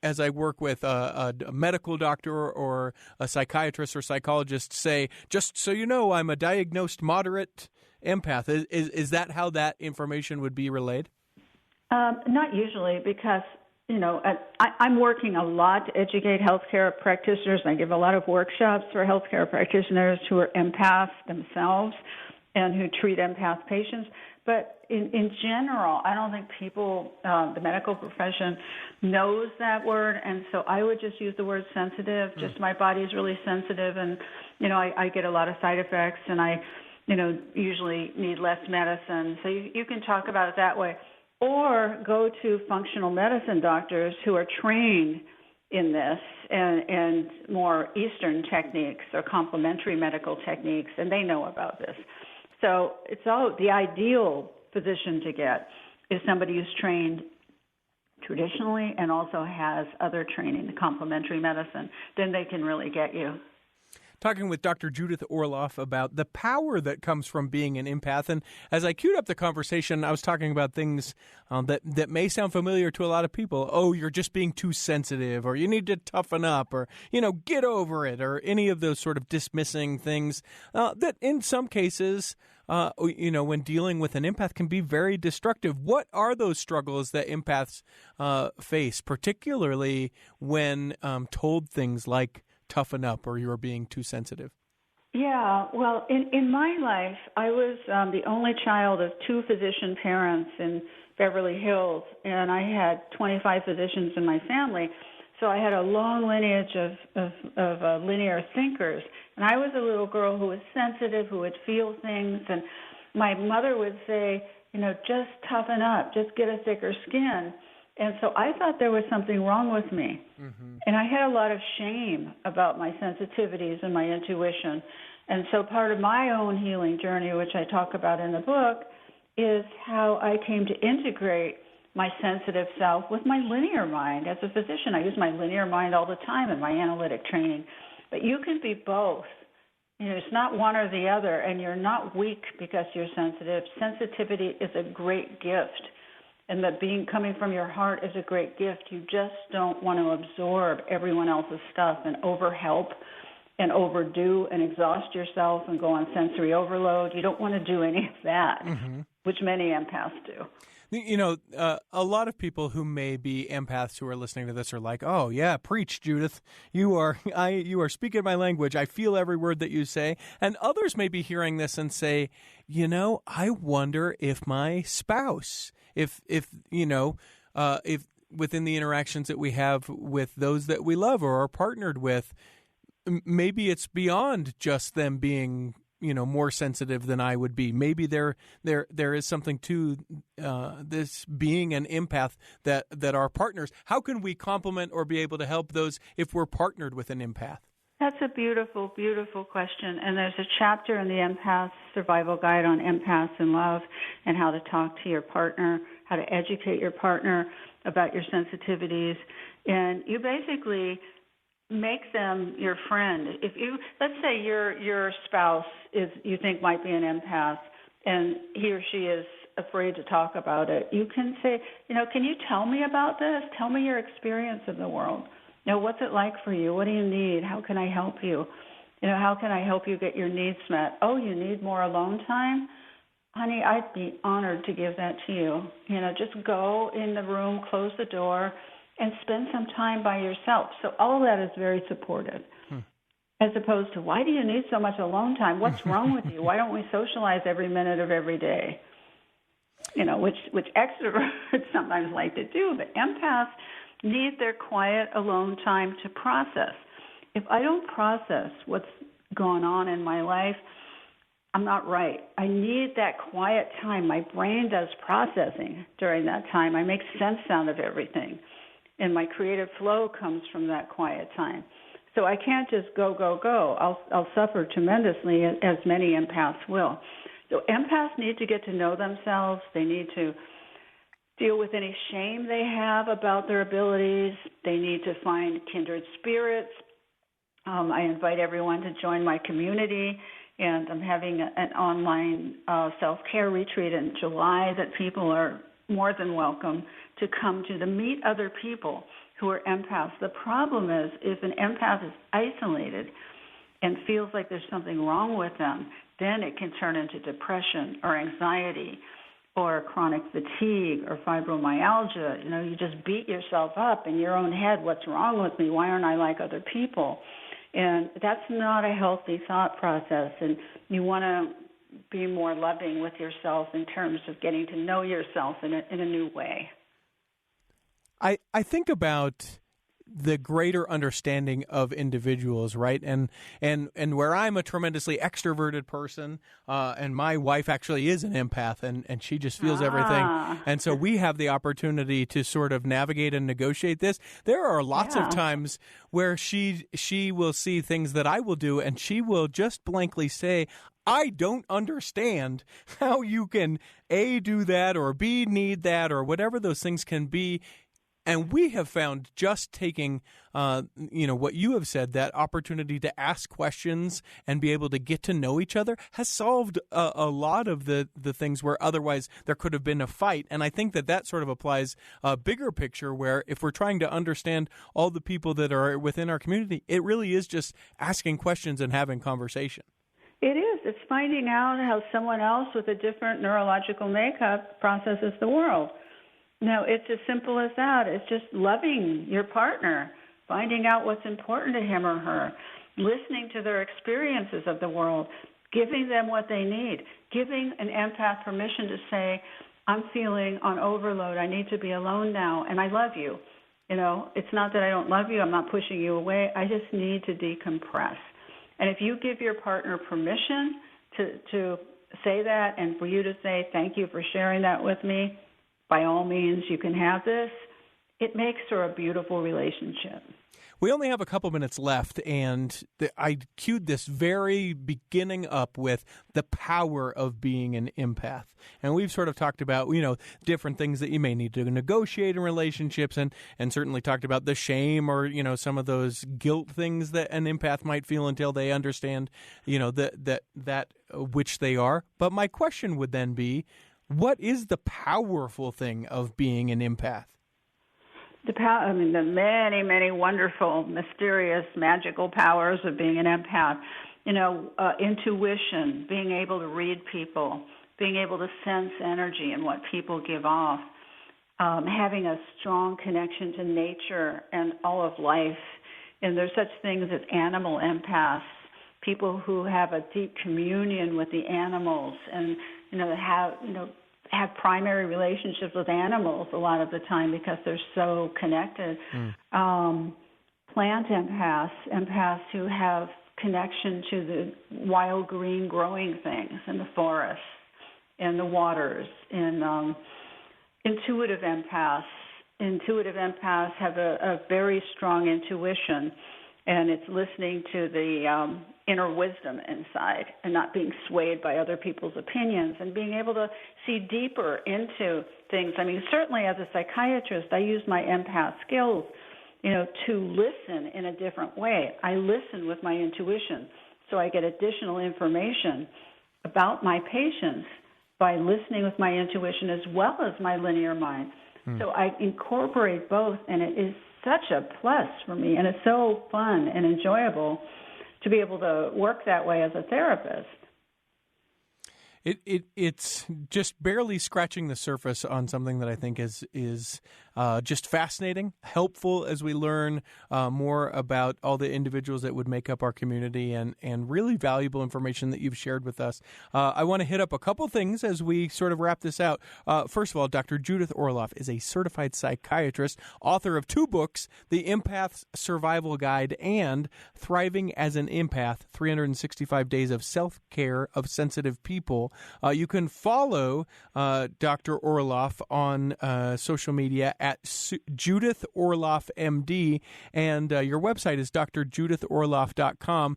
as I work with a medical doctor or a psychiatrist or psychologist, say, just so you know, I'm a diagnosed moderate empath? Is that how that information would be relayed? Not usually, because I'm working a lot to educate healthcare practitioners. I give a lot of workshops for healthcare practitioners who are empaths themselves and who treat empath patients. But in general, I don't think people, the medical profession, knows that word. And so I would just use the word sensitive. Just my body is really sensitive, and I get a lot of side effects, and I usually need less medicine. So you can talk about it that way. or go to functional medicine doctors who are trained in this and more Eastern techniques or complementary medical techniques, and they know about this. So it's all the ideal physician to get is somebody who's trained traditionally and also has other training in complementary medicine. Then they can really get you. Talking with Dr. Judith Orloff about the power that comes from being an empath. And as I queued up the conversation, I was talking about things that may sound familiar to a lot of people. Oh, you're just being too sensitive, or you need to toughen up, or, get over it, or any of those sort of dismissing things that in some cases, when dealing with an empath can be very destructive. What are those struggles that empaths face, particularly when told things like toughen up or you're being too sensitive? Yeah, well, in my life, I was the only child of 2 physician parents in Beverly Hills, and I had 25 physicians in my family, so I had a long lineage of linear thinkers. And I was a little girl who was sensitive, who would feel things, and my mother would say, just toughen up, just get a thicker skin. And so I thought there was something wrong with me. Mm-hmm. And I had a lot of shame about my sensitivities and my intuition. And so part of my own healing journey, which I talk about in the book, is how I came to integrate my sensitive self with my linear mind. As a physician, I use my linear mind all the time in my analytic training. But you can be both. It's not one or the other, and you're not weak because you're sensitive. Sensitivity is a great gift. And that coming from your heart is a great gift. You just don't want to absorb everyone else's stuff and overhelp and overdo and exhaust yourself and go on sensory overload. You don't want to do any of that, which many empaths do. A lot of people who may be empaths who are listening to this are like, "Oh yeah, preach, Judith. You are speaking my language. I feel every word that you say." And others may be hearing this and say, I wonder if my spouse, if within the interactions that we have with those that we love or are partnered with, maybe it's beyond just them being more sensitive than I would be. Maybe there is something to this being an empath that our partners. How can we complement or be able to help those if we're partnered with an empath? That's a beautiful, beautiful question. And there's a chapter in the Empath Survival Guide on empaths and love and how to talk to your partner, how to educate your partner about your sensitivities. And you basically make them your friend. Let's say your spouse you think might be an empath and he or she is afraid to talk about it. You can say, can you tell me about this? Tell me your experience of the world. What's it like for you? What do you need? How can I help you? How can I help you get your needs met? Oh, you need more alone time? Honey, I'd be honored to give that to you. Just go in the room, close the door, and spend some time by yourself. So all of that is very supportive. As opposed to, why do you need so much alone time? What's wrong with you? Why don't we socialize every minute of every day? Which extroverts sometimes like to do, but empaths need their quiet alone time to process. If I don't process what's gone on in my life, I'm not right. I need that quiet time. My brain does processing during that time. I make sense out of everything. And my creative flow comes from that quiet time. So I can't just go. I'll suffer tremendously, as many empaths will. So empaths need to get to know themselves. They need to deal with any shame they have about their abilities. They need to find kindred spirits. I invite everyone to join my community, and I'm having an online self-care retreat in July that people are more than welcome to come to meet other people who are empaths. The problem is if an empath is isolated and feels like there's something wrong with them, then it can turn into depression or anxiety or chronic fatigue or fibromyalgia. You just beat yourself up in your own head. What's wrong with me? Why aren't I like other people? And that's not a healthy thought process. And you want to be more loving with yourself in terms of getting to know yourself in a new way. I think about the greater understanding of individuals, right? And where I'm a tremendously extroverted person, and my wife actually is an empath, and she just feels everything. And so we have the opportunity to sort of navigate and negotiate this. There are lots of times where she will see things that I will do, and she will just blankly say, I don't understand how you can A, do that, or B, need that, or whatever those things can be. And we have found just taking, what you have said, that opportunity to ask questions and be able to get to know each other has solved a lot of the things where otherwise there could have been a fight. And I think that sort of applies a bigger picture where if we're trying to understand all the people that are within our community, it really is just asking questions and having conversation. It is. It's finding out how someone else with a different neurological makeup processes the world. No, it's as simple as that. It's just loving your partner, finding out what's important to him or her, listening to their experiences of the world, giving them what they need, giving an empath permission to say, I'm feeling on overload. I need to be alone now, and I love you. It's not that I don't love you. I'm not pushing you away. I just need to decompress. And if you give your partner permission to say that and for you to say, thank you for sharing that with me, by all means, you can have this, it makes for a beautiful relationship. We only have a couple minutes left, and I queued this very beginning up with the power of being an empath. And we've sort of talked about, different things that you may need to negotiate in relationships, and certainly talked about the shame or, some of those guilt things that an empath might feel until they understand, that which they are. But my question would then be, what is the powerful thing of being an empath? The many, many wonderful, mysterious, magical powers of being an empath. Intuition, being able to read people, being able to sense energy and what people give off, having a strong connection to nature and all of life. And there's such things as animal empaths, people who have a deep communion with the animals and, have primary relationships with animals a lot of the time because they're so connected. Plant empaths who have connection to the wild green growing things in the forests, in the waters, and intuitive empaths. Intuitive empaths have a very strong intuition, and it's listening to the inner wisdom inside and not being swayed by other people's opinions and being able to see deeper into things. I mean, certainly as a psychiatrist, I use my empath skills, to listen in a different way. I listen with my intuition, so I get additional information about my patients by listening with my intuition as well as my linear mind. So I incorporate both, and it is such a plus for me, and it's so fun and enjoyable to be able to work that way as a therapist. It's just barely scratching the surface on something that I think is just fascinating, helpful as we learn more about all the individuals that would make up our community, and really valuable information that you've shared with us. I want to hit up a couple things as we sort of wrap this out. First of all, Dr. Judith Orloff is a certified psychiatrist, author of 2 books, The Empath's Survival Guide and Thriving as an Empath, 365 Days of Self-Care of Sensitive People. You can follow Dr. Orloff on social media at Judith Orloff MD, and your website is drjudithorloff.com.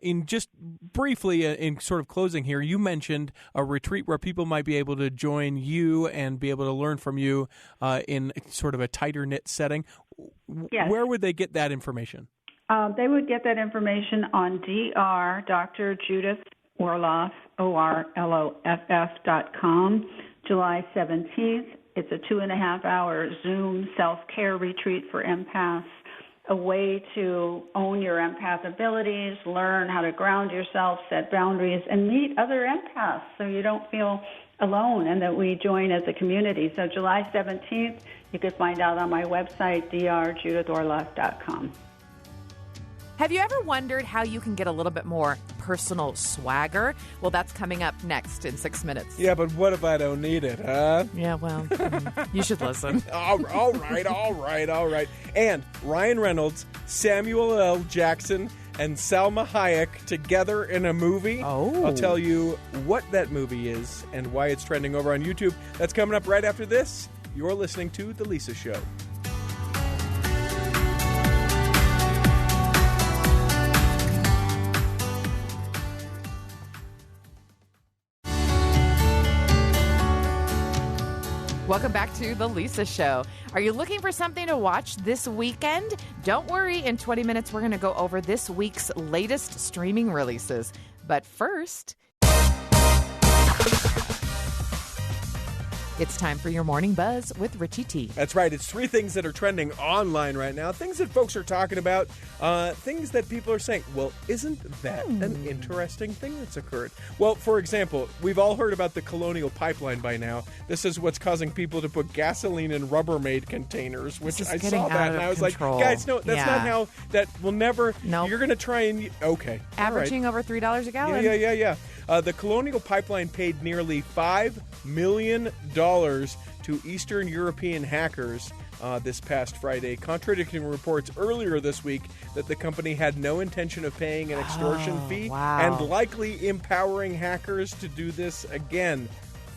In just briefly, in sort of closing here, you mentioned a retreat where people might be able to join you and be able to learn from you in sort of a tighter knit setting. Yes. Where would they get that information? They would get that information on Dr. Judith Orloff, ORLOFF.com, July 17th. It's a 2.5-hour Zoom self-care retreat for empaths, a way to own your empath abilities, learn how to ground yourself, set boundaries, and meet other empaths so you don't feel alone and that we join as a community. So July 17th, you can find out on my website, drjudithorloff.com. Have you ever wondered how you can get a little bit more personal swagger? Well, that's coming up next in 6 minutes. Yeah, but what if I don't need it, huh? Yeah, well, you should listen. all right. And Ryan Reynolds, Samuel L. Jackson, and Salma Hayek together in a movie. Oh. I'll tell you what that movie is and why it's trending over on YouTube. That's coming up right after this. You're listening to The Lisa Show. Welcome back to The Lisa Show. Are you looking for something to watch this weekend? Don't worry, in 20 minutes we're going to go over this week's latest streaming releases. But first, it's time for your Morning Buzz with Richie T. That's right. It's 3 things that are trending online right now. Things that folks are talking about. Things that people are saying, well, isn't that an interesting thing that's occurred? Well, for example, we've all heard about the Colonial Pipeline by now. This is what's causing people to put gasoline in Rubbermaid containers, which I saw that and I was control. like, guys, no, that's not how, that will never, Nope. You're going to try and, okay. Averaging over $3 a gallon. Yeah. The Colonial Pipeline paid nearly $5 million to Eastern European hackers this past Friday, contradicting reports earlier this week that the company had no intention of paying an extortion fee and likely empowering hackers to do this again.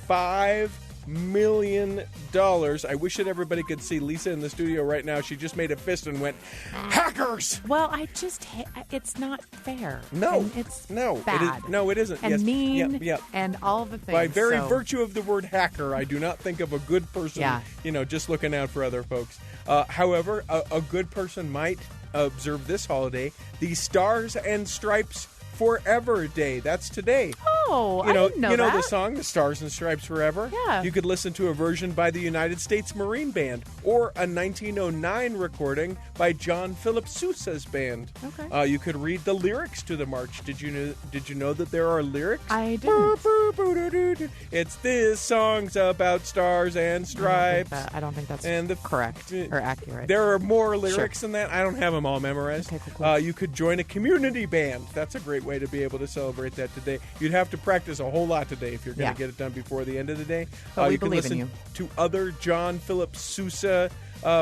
$5 million. I wish that everybody could see Lisa in the studio right now. She just made a fist and went, hackers! Well, it's not fair. No. And it's bad. It isn't. And yes. mean Yep. and all the things. By very virtue of the word hacker, I do not think of a good person, just looking out for other folks. However, a good person might observe this holiday, the Stars and Stripes Forever Day. That's today. Oh, I didn't know that. The song, The Stars and Stripes Forever? Yeah. You could listen to a version by the United States Marine Band or a 1909 recording by John Philip Sousa's band. Okay. You could read the lyrics to the march. Did you know that there are lyrics? I didn't. It's this song's about stars and stripes. I don't think that's correct or accurate. There are more lyrics than that. I don't have them all memorized. Okay, cool. You could join a community band. That's a great way to be able to celebrate that today. You'd have to practice a whole lot today if you're going to get it done before the end of the day. But we you can believe listen in you. to other John Philip Sousa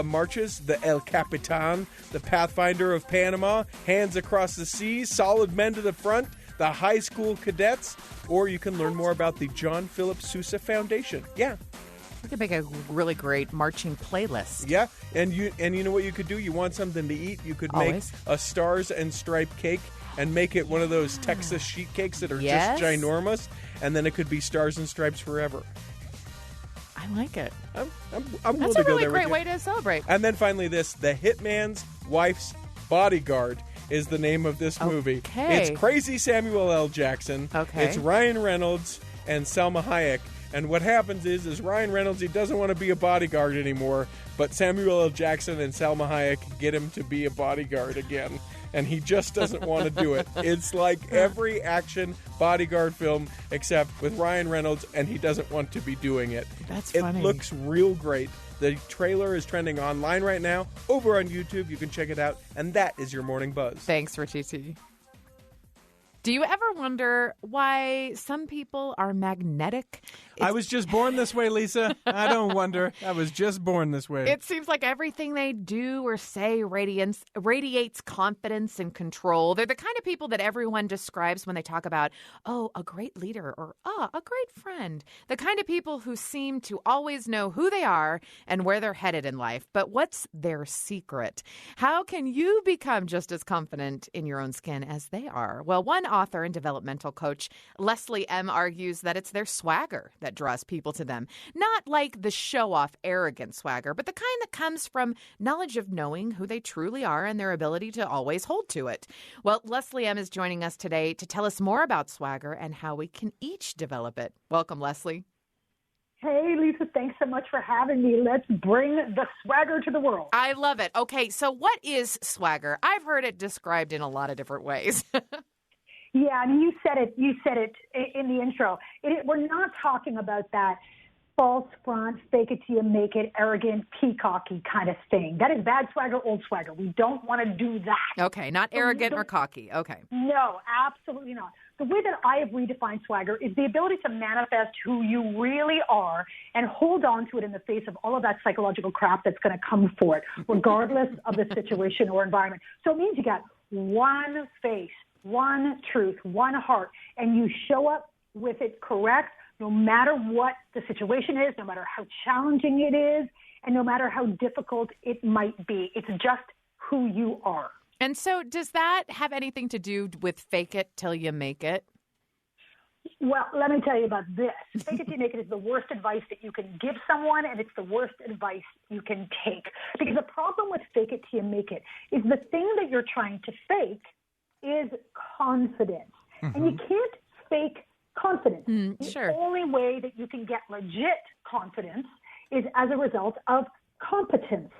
marches, the El Capitan, the Pathfinder of Panama, Hands Across the Seas, Solid Men to the Front, the High School Cadets, or you can learn more about the John Philip Sousa Foundation. Yeah. We could make a really great marching playlist. Yeah, and you know what you could do? You want something to eat? You could make a Stars and Stripe cake and make it one of those Texas sheet cakes that are just ginormous, and then it could be Stars and Stripes Forever. I like it. I'm That's a really great way to celebrate. And then finally this, The Hitman's Wife's Bodyguard is the name of this movie. It's crazy Samuel L. Jackson. It's Ryan Reynolds and Salma Hayek. And what happens is Ryan Reynolds, he doesn't want to be a bodyguard anymore, but Samuel L. Jackson and Salma Hayek get him to be a bodyguard again. And he just doesn't want to do it. It's like every action bodyguard film except with Ryan Reynolds, and he doesn't want to be doing it. That's funny. It looks real great. The trailer is trending online right now. Over on YouTube, you can check it out. And that is your Morning Buzz. Thanks, Richie T. Do you ever wonder why some people are magnetic? I was just born this way, Lisa. I don't wonder. I was just born this way. It seems like everything they do or say radiates confidence and control. They're the kind of people that everyone describes when they talk about, a great leader or, a great friend. The kind of people who seem to always know who they are and where they're headed in life. But what's their secret? How can you become just as confident in your own skin as they are? Well, one author and developmental coach, Leslie M., argues that it's their swagger that draws people to them. Not like the show-off, arrogant swagger, but the kind that comes from knowledge of knowing who they truly are and their ability to always hold to it. Well, Leslie M. is joining us today to tell us more about swagger and how we can each develop it. Welcome, Leslie. Hey, Lisa, thanks so much for having me. Let's bring the swagger to the world. I love it. Okay, so what is swagger? I've heard it described in a lot of different ways. Yeah, I mean, you said it in the intro. We're not talking about that false front, fake it till you make it, arrogant, peacocky kind of thing. That is bad swagger, old swagger. We don't want to do that. Okay, not arrogant or cocky. Okay. No, absolutely not. The way that I have redefined swagger is the ability to manifest who you really are and hold on to it in the face of all of that psychological crap that's going to come for it, regardless of the situation or environment. So it means you got one face, one truth, one heart, and you show up with it correct, no matter what the situation is, no matter how challenging it is, and no matter how difficult it might be. It's just who you are. And so does that have anything to do with fake it till you make it? Well, let me tell you about this. Fake it till you make it is the worst advice that you can give someone, and it's the worst advice you can take. Because the problem with fake it till you make it is the thing that you're trying to fake is confidence. Mm-hmm. And you can't fake confidence. The only way that you can get legit confidence is as a result of competence.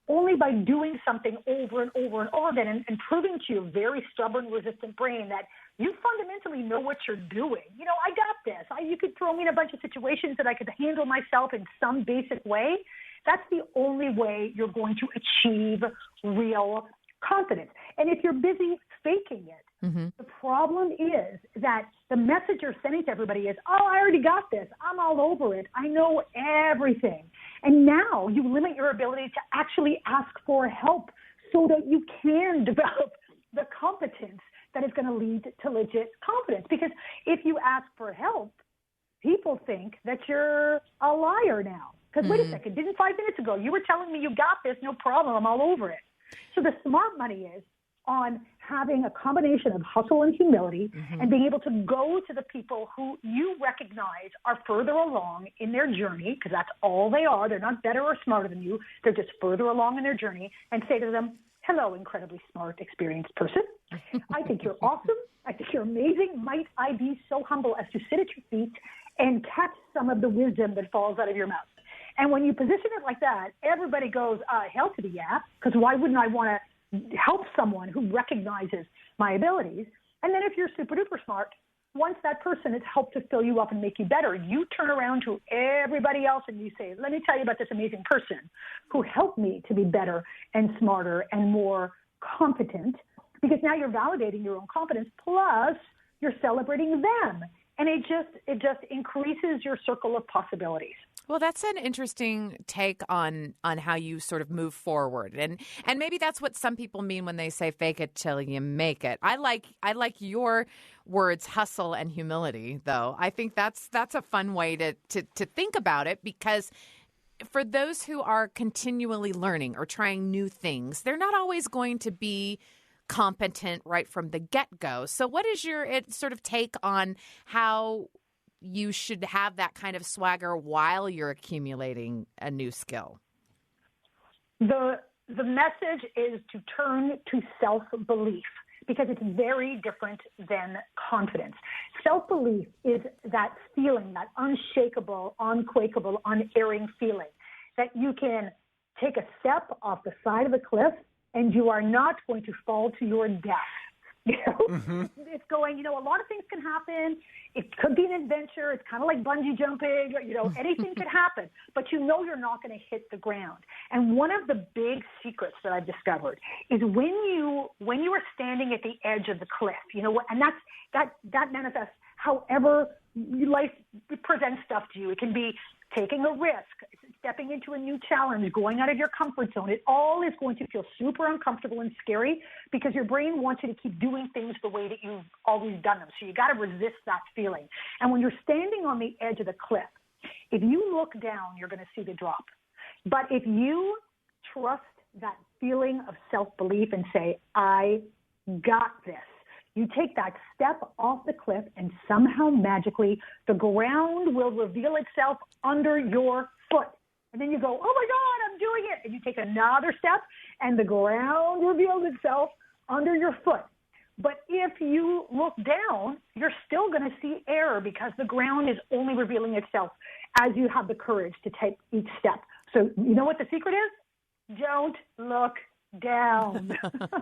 Only by doing something over and over and over again and proving to your very stubborn, resistant brain that you fundamentally know what you're doing. You know, I got this. You could throw me in a bunch of situations that I could handle myself in some basic way. That's the only way you're going to achieve real confidence. And if you're busy faking it, the problem is that the message you're sending to everybody is, oh, I already got this. I'm all over it. I know everything. And now you limit your ability to actually ask for help so that you can develop the competence that is going to lead to legit confidence. Because if you ask for help, people think that you're a liar now. Because wait a second, didn't 5 minutes ago you were telling me you got this, no problem, I'm all over it. So the smart money is on having a combination of hustle and humility and being able to go to the people who you recognize are further along in their journey, because that's all they are. They're not better or smarter than you. They're just further along in their journey, and say to them, hello, incredibly smart, experienced person. I think you're awesome. I think you're amazing. Might I be so humble as to sit at your feet and catch some of the wisdom that falls out of your mouth? And when you position it like that, everybody goes, hell to the yeah, because why wouldn't I want to help someone who recognizes my abilities? And then if you're super duper smart, once that person has helped to fill you up and make you better, you turn around to everybody else and you say, let me tell you about this amazing person who helped me to be better and smarter and more competent, because now you're validating your own competence, plus you're celebrating them. And it just increases your circle of possibilities. Well, that's an interesting take on how you sort of move forward. And maybe that's what some people mean when they say fake it till you make it. I like your words, hustle and humility, though. I think that's a fun way to think about it, because for those who are continually learning or trying new things, they're not always going to be competent right from the get-go. So what is your sort of take on how you should have that kind of swagger while you're accumulating a new skill? The message is to turn to self-belief, because it's very different than confidence. Self-belief is that feeling, that unshakable, unquakeable, unerring feeling that you can take a step off the side of the cliff and you are not going to fall to your death. You know, it's going, a lot of things can happen. It could be an adventure. It's kind of like bungee jumping, anything could happen, but you're not going to hit the ground. And one of the big secrets that I've discovered is when you are standing at the edge of the cliff, and that manifests however life presents stuff to you. It can be taking a risk, stepping into a new challenge, going out of your comfort zone. It all is going to feel super uncomfortable and scary because your brain wants you to keep doing things the way that you've always done them. So you got to resist that feeling. And when you're standing on the edge of the cliff, if you look down, you're going to see the drop. But if you trust that feeling of self-belief and say, I got this, you take that step off the cliff and somehow magically the ground will reveal itself under your foot. And then you go, oh my God, I'm doing it. And you take another step and the ground reveals itself under your foot. But if you look down, you're still going to see error because the ground is only revealing itself as you have the courage to take each step. So you know what the secret is? Don't look down.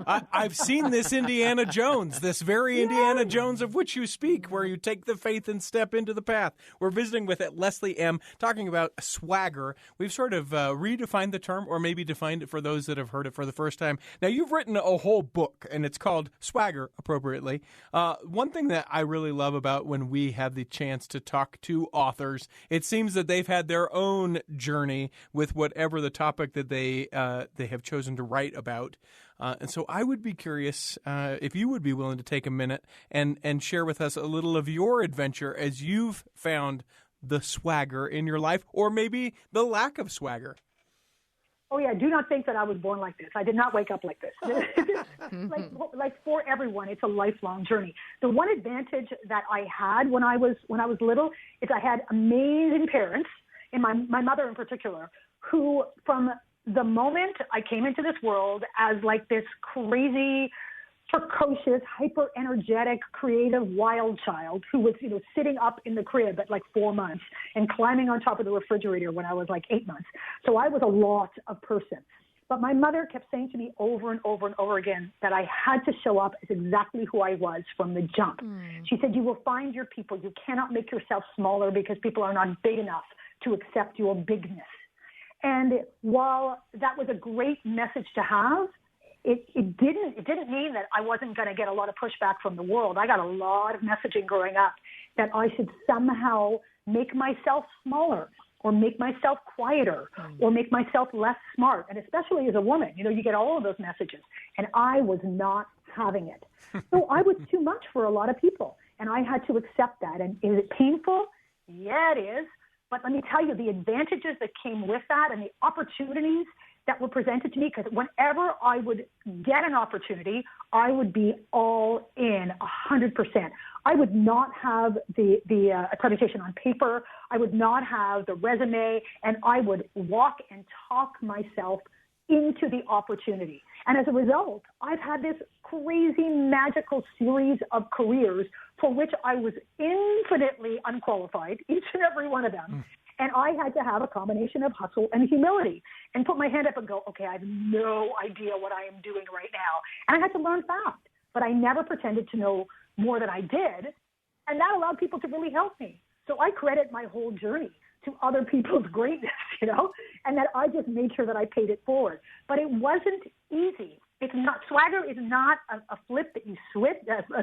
I've seen this Indiana Jones, this very Indiana Jones of which you speak, where you take the faith and step into the path. We're visiting with Leslie M., talking about swagger. We've sort of redefined the term, or maybe defined it for those that have heard it for the first time. Now, you've written a whole book, and it's called Swagger, appropriately. One thing that I really love about when we have the chance to talk to authors, it seems that they've had their own journey with whatever the topic that they have chosen to write about. And so I would be curious if you would be willing to take a minute and share with us a little of your adventure as you've found the swagger in your life, or maybe the lack of swagger. Oh, yeah. Do not think that I was born like this. I did not wake up like this. like for everyone, it's a lifelong journey. The one advantage that I had when I was little is I had amazing parents, and my mother in particular, who from the moment I came into this world as like this crazy, precocious, hyper-energetic, creative, wild child who was, sitting up in the crib at like 4 months and climbing on top of the refrigerator when I was like 8 months. So I was a lot of person. But my mother kept saying to me over and over and over again that I had to show up as exactly who I was from the jump. She said, you will find your people. You cannot make yourself smaller because people are not big enough to accept your bigness. And while that was a great message to have, it didn't mean that I wasn't going to get a lot of pushback from the world. I got a lot of messaging growing up that I should somehow make myself smaller or make myself quieter or make myself less smart. And especially as a woman, you get all of those messages. And I was not having it. So I was too much for a lot of people. And I had to accept that. And is it painful? Yeah, it is. But let me tell you, the advantages that came with that and the opportunities that were presented to me, because whenever I would get an opportunity, I would be all in 100%. I would not have the accreditation on paper. I would not have the resume, and I would walk and talk myself into the opportunity. And as a result, I've had this crazy magical series of careers for which I was infinitely unqualified, each and every one of them. And I had to have a combination of hustle and humility and put my hand up and go, okay, I have no idea what I am doing right now. And I had to learn fast, but I never pretended to know more than I did. And that allowed people to really help me. So I credit my whole journey to other people's greatness, and that I just made sure that I paid it forward. But it wasn't easy. It's not, swagger is not a flip that you switch,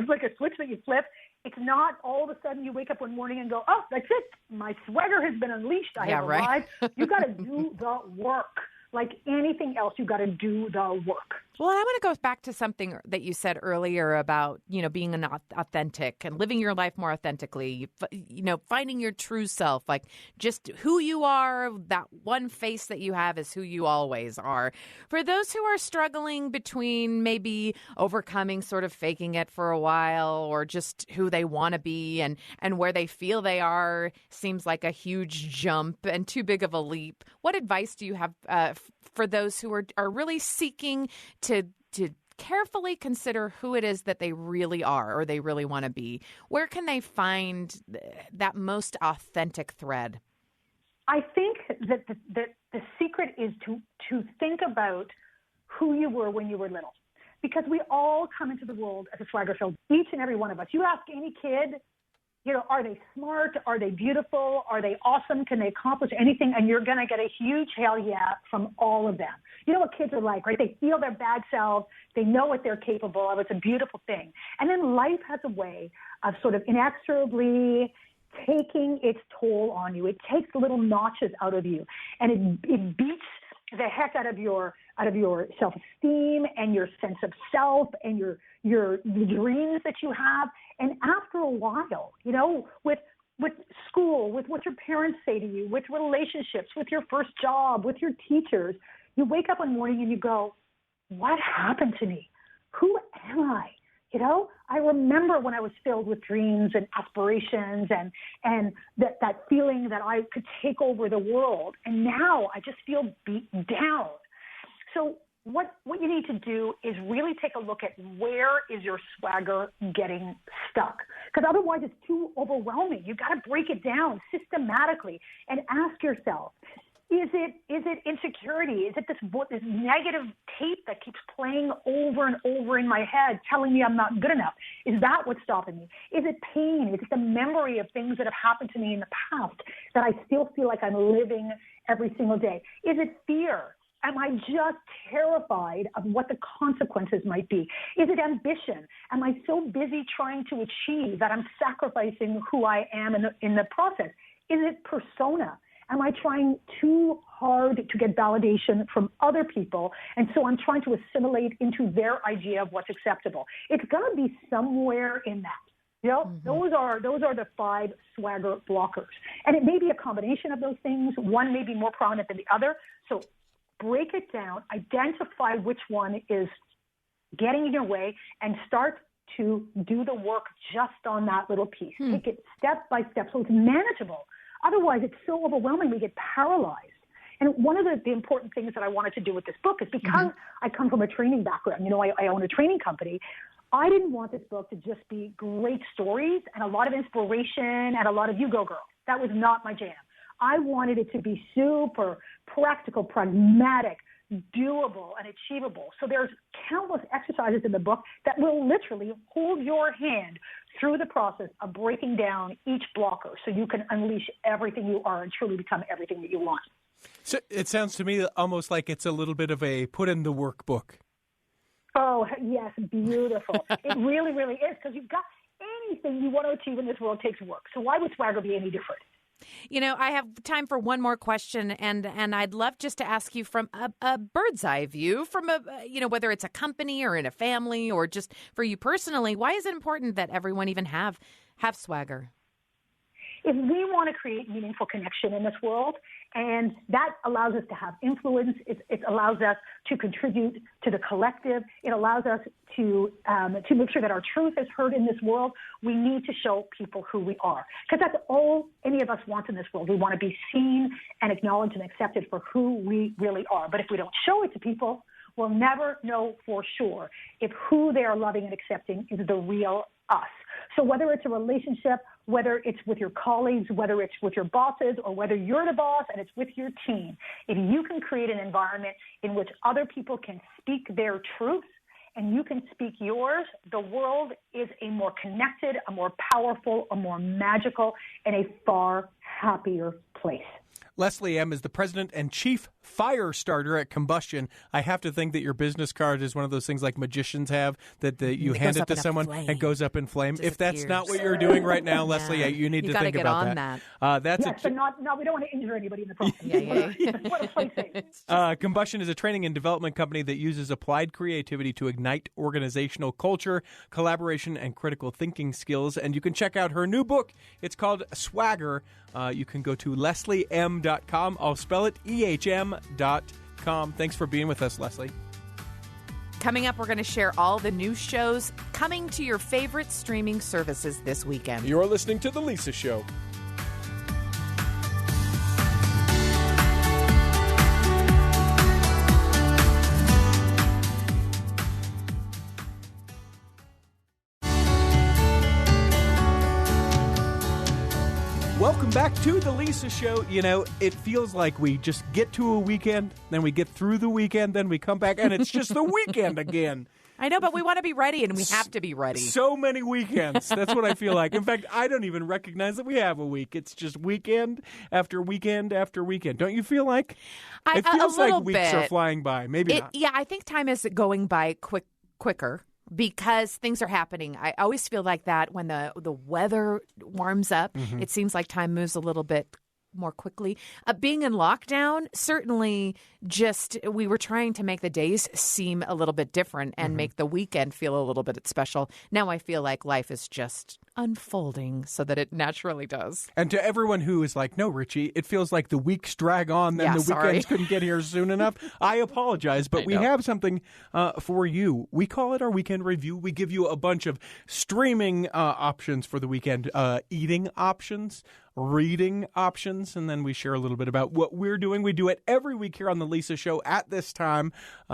like a switch that you flip. It's not all of a sudden you wake up one morning and go, oh, that's it. My swagger has been unleashed. I have arrived. You got to do the work. Like anything else, you got to do the work. Well, I want to go back to something that you said earlier about, being an authentic and living your life more authentically, finding your true self, like just who you are, that one face that you have is who you always are. For those who are struggling between maybe overcoming sort of faking it for a while or just who they want to be and where they feel they are seems like a huge jump and too big of a leap, what advice do you have for those who are really seeking to carefully consider who it is that they really are or they really want to be? Where can they find that most authentic thread? I think that the secret is to think about who you were when you were little, because we all come into the world as a swagger filled, each and every one of us. You ask any kid, are they smart? Are they beautiful? Are they awesome? Can they accomplish anything? And you're going to get a huge hell yeah from all of them. You know what kids are like, right? They feel their bad selves. They know what they're capable of. It's a beautiful thing. And then life has a way of sort of inexorably taking its toll on you. It takes little notches out of you, and it beats the heck out of your self-esteem and your sense of self and your dreams that you have. And after a while, with school, with what your parents say to you, with relationships, with your first job, with your teachers, you wake up one morning and you go, what happened to me? Who am I? I remember when I was filled with dreams and aspirations and that feeling that I could take over the world. And now I just feel beat down. So what you need to do is really take a look at where is your swagger getting stuck, because otherwise it's too overwhelming. You've got to break it down systematically and ask yourself, Is it insecurity? Is it this negative tape that keeps playing over and over in my head, telling me I'm not good enough? Is that what's stopping me? Is it pain? Is it the memory of things that have happened to me in the past that I still feel like I'm living every single day? Is it fear? Am I just terrified of what the consequences might be? Is it ambition? Am I so busy trying to achieve that I'm sacrificing who I am in the process? Is it persona? Am I trying too hard to get validation from other people, and so I'm trying to assimilate into their idea of what's acceptable? It's got to be somewhere in that. You know, those are the 5 swagger blockers. And it may be a combination of those things. One may be more prominent than the other. So break it down, identify which one is getting in your way, and start to do the work just on that little piece. Take it step by step so it's manageable. Otherwise, it's so overwhelming, we get paralyzed. And one of the important things that I wanted to do with this book is because I come from a training background, you know, I own a training company. I didn't want this book to just be great stories and a lot of inspiration and a lot of you go girl. That was not my jam. I wanted it to be super practical, pragmatic, doable, and achievable. So there's countless exercises in the book that will literally hold your hand through the process of breaking down each blocker so you can unleash everything you are and truly become everything that you want. So it sounds to me almost like it's a little bit of a put in the work book. Oh, yes, beautiful. It really, really is, because you've got anything you want to achieve in this world takes work. So why would swagger be any different? You know, I have time for one more question, and I'd love just to ask you from a bird's eye view, from whether it's a company or in a family or just for you personally, why is it important that everyone even have swagger? If we want to create meaningful connection in this world, and that allows us to have influence, it allows us to contribute to the collective, it allows us to make sure that our truth is heard in this world, we need to show people who we are. Because that's all any of us want in this world. We want to be seen and acknowledged and accepted for who we really are. But if we don't show it to people, we'll never know for sure if who they are loving and accepting is the real us. So whether it's a relationship, whether it's with your colleagues, whether it's with your bosses, or whether you're the boss and it's with your team, if you can create an environment in which other people can speak their truth and you can speak yours, the world is a more connected, a more powerful, a more magical, and a far happier place. Leslie M. is the president and chief fire starter at Combustion. I have to think that your business card is one of those things like magicians have, that you hand it to someone and goes up in flame. If that's not what you're doing right now, Leslie, you need to think about that. We don't want to injure anybody in the process. What a place Combustion is a training and development company that uses applied creativity to ignite organizational culture, collaboration, and critical thinking skills. And you can check out her new book. It's called Swagger. You can go to lesliem.com. I'll spell it EHM.com. Thanks for being with us, Leslie. Coming up, we're going to share all the new shows coming to your favorite streaming services this weekend. You're listening to The Lisa Show. Welcome back to The Lisa Show. You know, it feels like we just get to a weekend, then we get through the weekend, then we come back, and it's just the weekend again. I know, but we want to be ready, and we have to be ready. So many weekends. That's what I feel like. In fact, I don't even recognize that we have a week. It's just weekend after weekend after weekend. Don't you feel like? It feels like weeks are flying by. Maybe not. Yeah, I think time is going by quicker. Because things are happening. I always feel like that when the weather warms up. Mm-hmm. It seems like time moves a little bit more quickly. Being in lockdown, certainly we were trying to make the days seem a little bit different and make the weekend feel a little bit special. Now I feel like life is just unfolding so that it naturally does. And to everyone who is like, no, Richie, it feels like the weeks drag on, then the weekends couldn't get here soon enough. I apologize, but we have something for you. We call it our weekend review. We give you a bunch of streaming options for the weekend, eating options, reading options, and then we share a little bit about what we're doing. We do it every week here on The Lisa Show at this time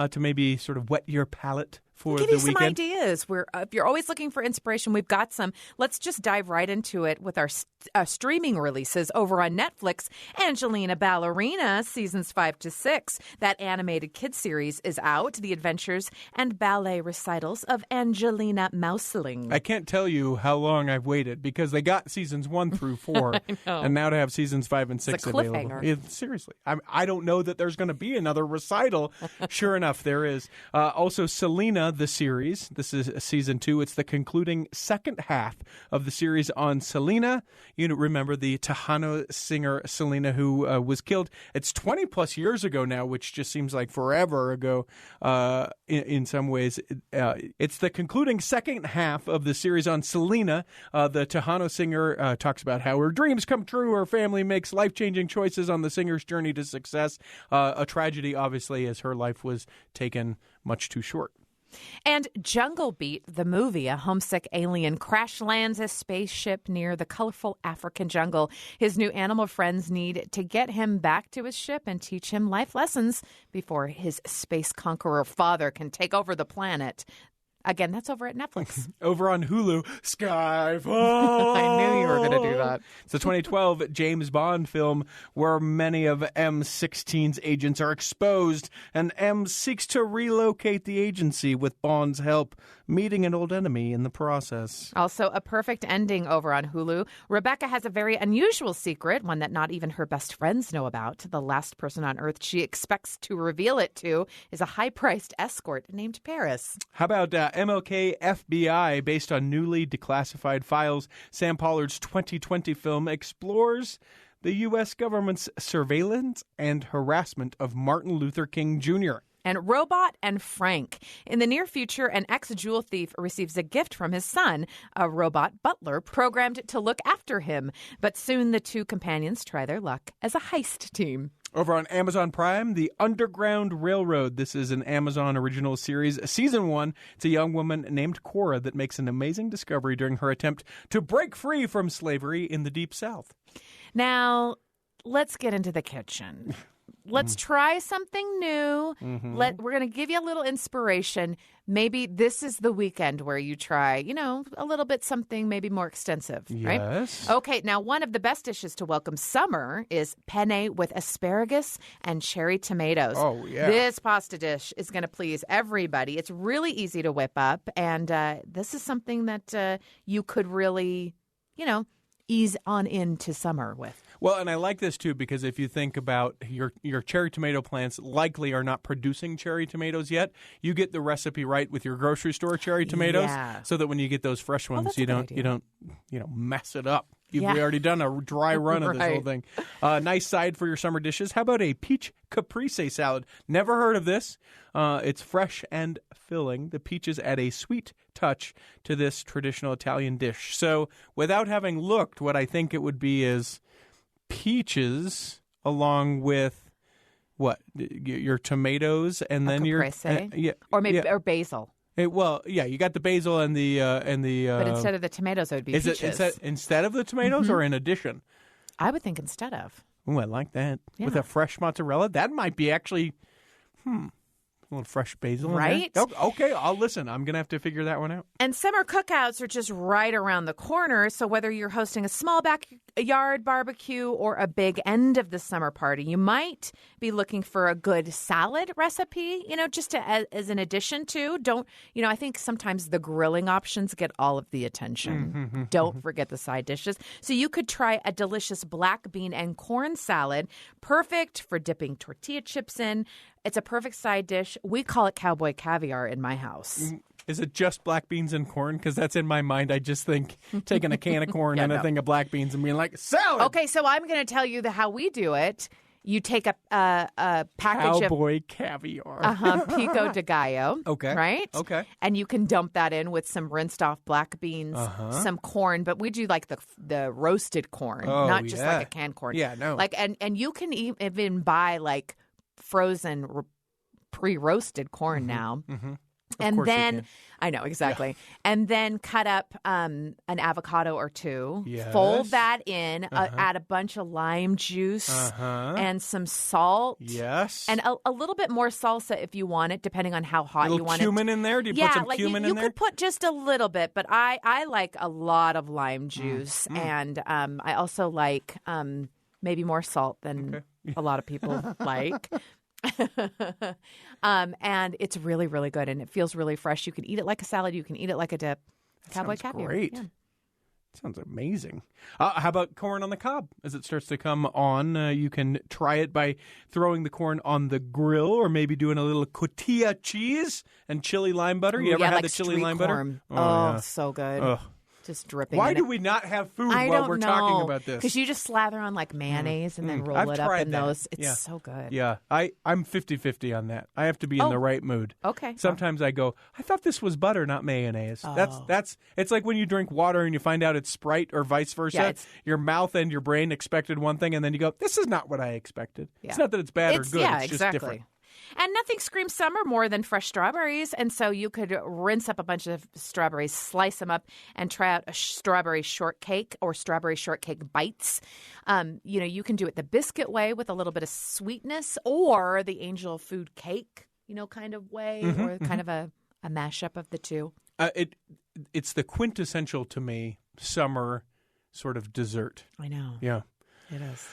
to maybe sort of whet your palate for give the you some weekend. ideas. If you're always looking for inspiration, we've got some. Let's just dive right into it with our streaming releases over on Netflix. Angelina Ballerina, seasons 5 to 6. That animated kids series is out. The adventures and ballet recitals of Angelina Mouseling. I can't tell you how long I've waited because they got seasons 1 through 4, and now to have seasons 5 and 6 available. Seriously, I don't know that there's going to be another recital. Sure enough, there is. Also, Selena, the series. This is season 2. It's the concluding second half of the series on Selena. You remember the Tejano singer Selena who was killed. It's 20 plus years ago now, which just seems like forever ago in some ways. It's the concluding second half of the series on Selena. The Tejano singer talks about how her dreams come true. Her family makes life-changing choices on the singer's journey to success. A tragedy, obviously, as her life was taken much too short. And Jungle Beat, the movie, a homesick alien crash lands a spaceship near the colorful African jungle. His new animal friends need to get him back to his ship and teach him life lessons before his space conqueror father can take over the planet. Again, that's over at Netflix. Over on Hulu, Skyfall. I knew you were going to do that. It's a 2012 James Bond film where many of M16's agents are exposed, and M seeks to relocate the agency with Bond's help, meeting an old enemy in the process. Also, a perfect ending over on Hulu. Rebecca has a very unusual secret, one that not even her best friends know about. The last person on Earth she expects to reveal it to is a high-priced escort named Paris. How about MLK FBI, based on newly declassified files? Sam Pollard's 2020 film explores the U.S. government's surveillance and harassment of Martin Luther King Jr. And Robot and Frank. In the near future, an ex-jewel thief receives a gift from his son, a robot butler programmed to look after him. But soon the two companions try their luck as a heist team. Over on Amazon Prime, The Underground Railroad. This is an Amazon original series. Season 1, it's a young woman named Cora that makes an amazing discovery during her attempt to break free from slavery in the Deep South. Now, let's get into the kitchen. Let's try something new. Mm-hmm. We're going to give you a little inspiration. Maybe this is the weekend where you try, a little bit something maybe more extensive, right? Yes. Okay, now one of the best dishes to welcome summer is penne with asparagus and cherry tomatoes. Oh, yeah. This pasta dish is going to please everybody. It's really easy to whip up, and this is something that you could really, ease on into summer with. Well, and I like this too because if you think about your cherry tomato plants likely are not producing cherry tomatoes yet. You get the recipe right with your grocery store cherry tomatoes so that when you get those fresh ones you don't mess it up. You've already done a dry run of this whole thing. Nice side for your summer dishes. How about a peach caprese salad? Never heard of this. It's fresh and filling. The peaches add a sweet touch to this traditional Italian dish. So without having looked, what I think it would be is peaches along with what? Your tomatoes and then your or basil. You got the basil and the but instead of the tomatoes, it would be peaches. Instead of the tomatoes or in addition? I would think instead of. Oh, I like that. Yeah. With a fresh mozzarella, that might be actually, a little fresh basil. Right? In there. Okay, I'll listen. I'm going to have to figure that one out. And summer cookouts are just right around the corner. So whether you're hosting a small backyard barbecue or a big end of the summer party, you might be looking for a good salad recipe, just as an addition to. I think sometimes the grilling options get all of the attention. Don't forget the side dishes. So you could try a delicious black bean and corn salad, perfect for dipping tortilla chips in. It's a perfect side dish. We call it cowboy caviar in my house. Is it just black beans and corn? Because that's in my mind. I just think taking a can of corn and a thing of black beans and being like, salad! Okay, so I'm going to tell you how we do it. You take a package cowboy caviar. Pico de Gallo. Okay. Right? Okay. And you can dump that in with some rinsed off black beans, some corn, but we do like the roasted corn, not just like a canned corn. Yeah, no. And you can even buy like frozen pre-roasted corn now. And then, I know, exactly. Yeah. And then cut up an avocado or two, fold that in, add a bunch of lime juice and some salt. Yes. And a little bit more salsa if you want it, depending on how hot you want it. Cumin in there? Do you put some cumin in there? You could put just a little bit, but I like a lot of lime juice. And I also like maybe more salt than a lot of people like. And it's really, really good, and it feels really fresh. You can eat it like a salad. You can eat it like a dip. Cowboy caviar. Great. Yeah. Sounds amazing. How about corn on the cob? As it starts to come on, you can try it by throwing the corn on the grill, or maybe doing a little cotija cheese and chili lime butter. You ever had the chili lime butter? Oh, so good. Ugh. Just dripping. Why do we not have food while we're talking about this? Because you just slather on like mayonnaise and then roll it up in those. It's so good. Yeah, I'm 50-50 on that. I have to be in the right mood. Okay. Sometimes I go, I thought this was butter, not mayonnaise. Oh. That's. It's like when you drink water and you find out it's Sprite or vice versa. Yeah, your mouth and your brain expected one thing, and then you go, this is not what I expected. Yeah. It's not that it's bad or good. Yeah, it's exactly. just different. And nothing screams summer more than fresh strawberries. And so you could rinse up a bunch of strawberries, slice them up, and try out a strawberry shortcake or strawberry shortcake bites. You can do it the biscuit way with a little bit of sweetness, or the angel food cake, kind of way, or kind of a mashup of the two. It's the quintessential, to me, summer sort of dessert. I know. Yeah. It is.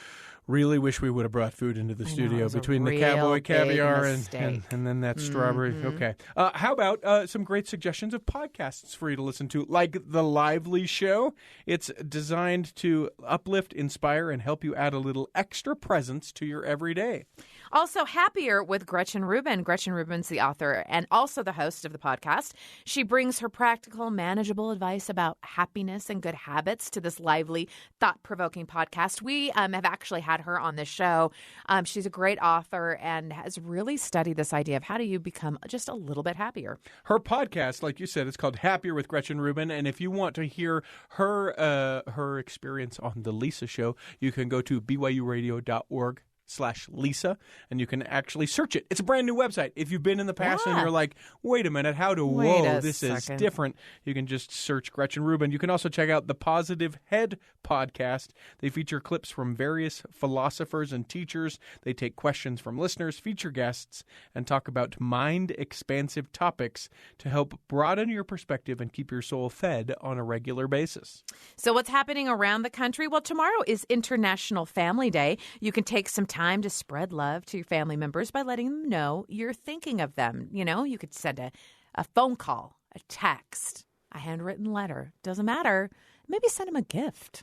Really wish we would have brought food into the studio between the cowboy caviar and then that strawberry. Okay. How about some great suggestions of podcasts for you to listen to, like The Lively Show? It's designed to uplift, inspire, and help you add a little extra presence to your everyday. Also, Happier with Gretchen Rubin. Gretchen Rubin's the author and also the host of the podcast. She brings her practical, manageable advice about happiness and good habits to this lively, thought-provoking podcast. We have actually had her on this show. She's a great author and has really studied this idea of how do you become just a little bit happier. Her podcast, like you said, is called Happier with Gretchen Rubin. And if you want to hear her experience on The Lisa Show, you can go to byuradio.org/Lisa, and you can actually search it. It's a brand new website. If you've been in the past and you're like, wait a minute, this is different, you can just search Gretchen Rubin. You can also check out the Positive Head podcast. They feature clips from various philosophers and teachers. They take questions from listeners, feature guests, and talk about mind-expansive topics to help broaden your perspective and keep your soul fed on a regular basis. So what's happening around the country? Well, tomorrow is International Family Day. You can take some time to spread love to your family members by letting them know you're thinking of them. You could send a phone call, a text, a handwritten letter. Doesn't matter. Maybe send them a gift.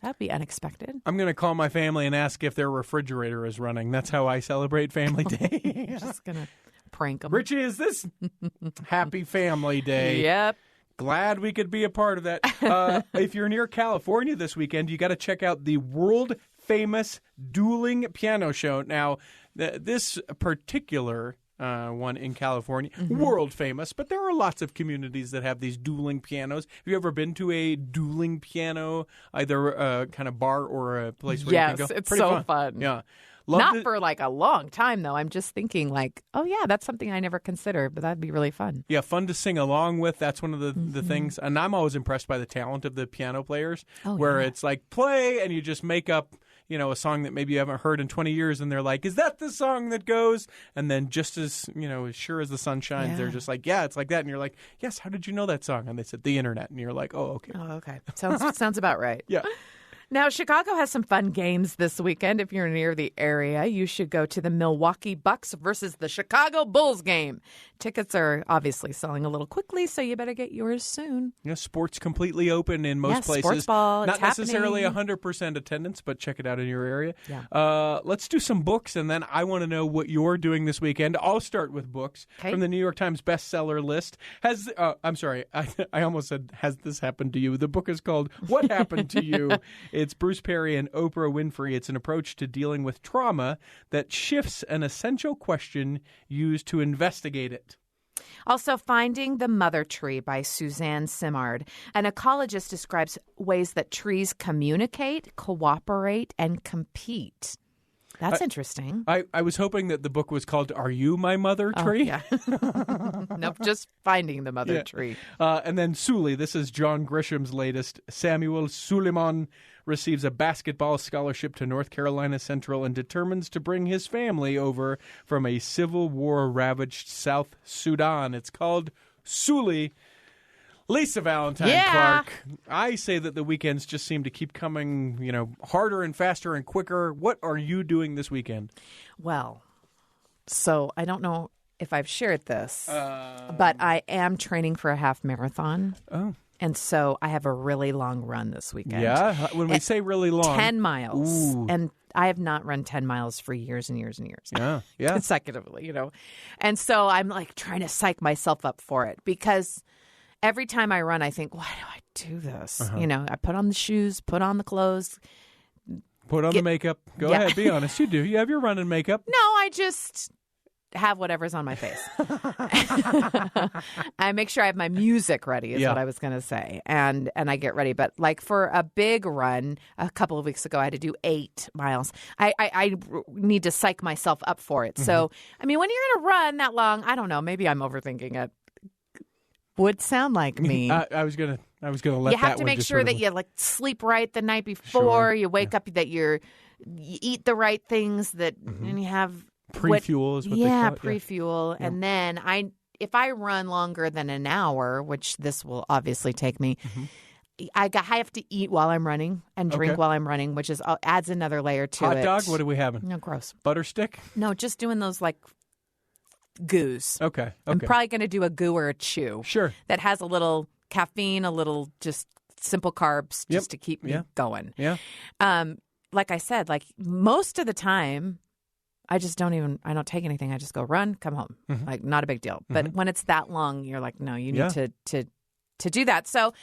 That'd be unexpected. I'm going to call my family and ask if their refrigerator is running. That's how I celebrate Family Day. Just going to prank them. Richie, is this Happy Family Day? Yep. Glad we could be a part of that. If you're near California this weekend, you got to check out the world-famous Dueling Piano Show. Now, this particular one in California, world famous, but there are lots of communities that have these dueling pianos. Have you ever been to a dueling piano, either a kind of bar or a place where you can go? Yes, it's pretty so fun. Yeah. Not for like a long time, though. I'm just thinking like, oh, yeah, that's something I never considered, but that'd be really fun. Yeah, fun to sing along with. That's one of the things. And I'm always impressed by the talent of the piano players, where it's like play and you just make up, a song that maybe you haven't heard in 20 years. And they're like, is that the song that goes? And then just as, as sure as the sun shines, they're just like, yeah, it's like that. And you're like, yes, how did you know that song? And they said, the internet. And you're like, oh, okay. Oh, okay. Sounds about right. Yeah. Now, Chicago has some fun games this weekend. If you're near the area, you should go to the Milwaukee Bucks versus the Chicago Bulls game. Tickets are obviously selling a little quickly, so you better get yours soon. Sports completely open in most places. Sports ball, not necessarily 100% attendance, but check it out in your area. Yeah. Let's do some books, and then I want to know what you're doing this weekend. I'll start with books from the New York Times bestseller list. I'm sorry, I almost said, has this happened to you? The book is called What Happened to You? It's Bruce Perry and Oprah Winfrey. It's an approach to dealing with trauma that shifts an essential question used to investigate it. Also, Finding the Mother Tree by Suzanne Simard. An ecologist describes ways that trees communicate, cooperate, and compete. That's interesting. I was hoping that the book was called Are You My Mother Tree? Oh, yeah. Nope, just Finding the Mother Tree. And then Sully, this is John Grisham's latest. Samuel Suleiman receives a basketball scholarship to North Carolina Central and determines to bring his family over from a civil war-ravaged South Sudan. It's called Sully. Lisa Valentine Clark, I say that the weekends just seem to keep coming, harder and faster and quicker. What are you doing this weekend? Well, so I don't know if I've shared this, but I am training for a half marathon. Oh. And so I have a really long run this weekend. Yeah? When we say really long. 10 miles. Ooh. And I have not run 10 miles for years and years and years. Yeah. Consecutively, And so I'm like trying to psych myself up for it because every time I run, I think, why do I do this? I put on the shoes, put on the clothes. Put on the makeup. Go ahead, be honest. You do. You have your running makeup. No, I just have whatever's on my face. I make sure I have my music ready is what I was going to say. And I get ready. But like for a big run, a couple of weeks ago, I had to do 8 miles. I need to psych myself up for it. So, I mean, when you're going to run that long, I don't know, maybe I'm overthinking it. Would sound like me. I was gonna let that one. You have to make sure that you sleep right the night before. You wake up, that you eat the right things, and you have pre-fuel is what they call it. Pre-fuel, and then if I run longer than an hour, which this will obviously take me, I have to eat while I'm running and drink while I'm running, which adds another layer to it. Hot dog? What are we having? No, gross. Butter stick? No, just doing those goos. Okay. I'm probably going to do a goo or a chew. Sure. That has a little caffeine, a little just simple carbs just to keep me going. Yeah. Like I said, most of the time, I don't take anything. I just go run, come home. Not a big deal. But when it's that long, you're like, no, you need to do that. So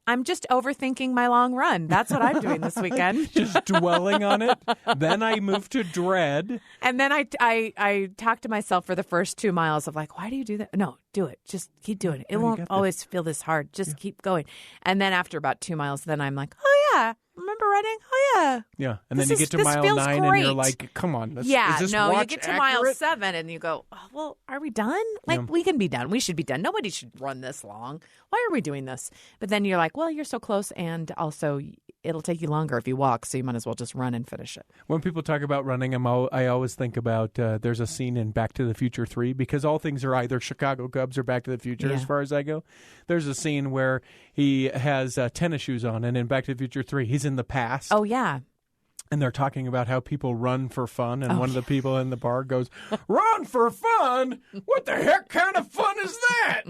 I'm just overthinking my long run. That's what I'm doing this weekend. Just dwelling on it. Then I move to dread. And then I talk to myself for the first 2 miles of why do you do that? No, do it. Just keep doing it. It won't always feel this hard. Just keep going. And then after about 2 miles, then I'm like, oh yeah, remember running? Oh yeah. Yeah. And then you get to mile 9 and you're like, come on. Is this you watch get to accurate? mile 7 and you go, oh, well, are we done? We can be done. We should be done. Nobody should run this long. Why are we doing this? But then you're like, well, you're so close, and also it'll take you longer if you walk, so you might as well just run and finish it. When people talk about running, I always think about there's a scene in Back to the Future 3, because all things are either Chicago Cubs or Back to the Future as far as I go. There's a scene where he has tennis shoes on, and in Back to the Future 3, he's in the past. Oh, yeah. And they're talking about how people run for fun, and one of the people in the bar goes, run for fun? What the heck kind of fun is that?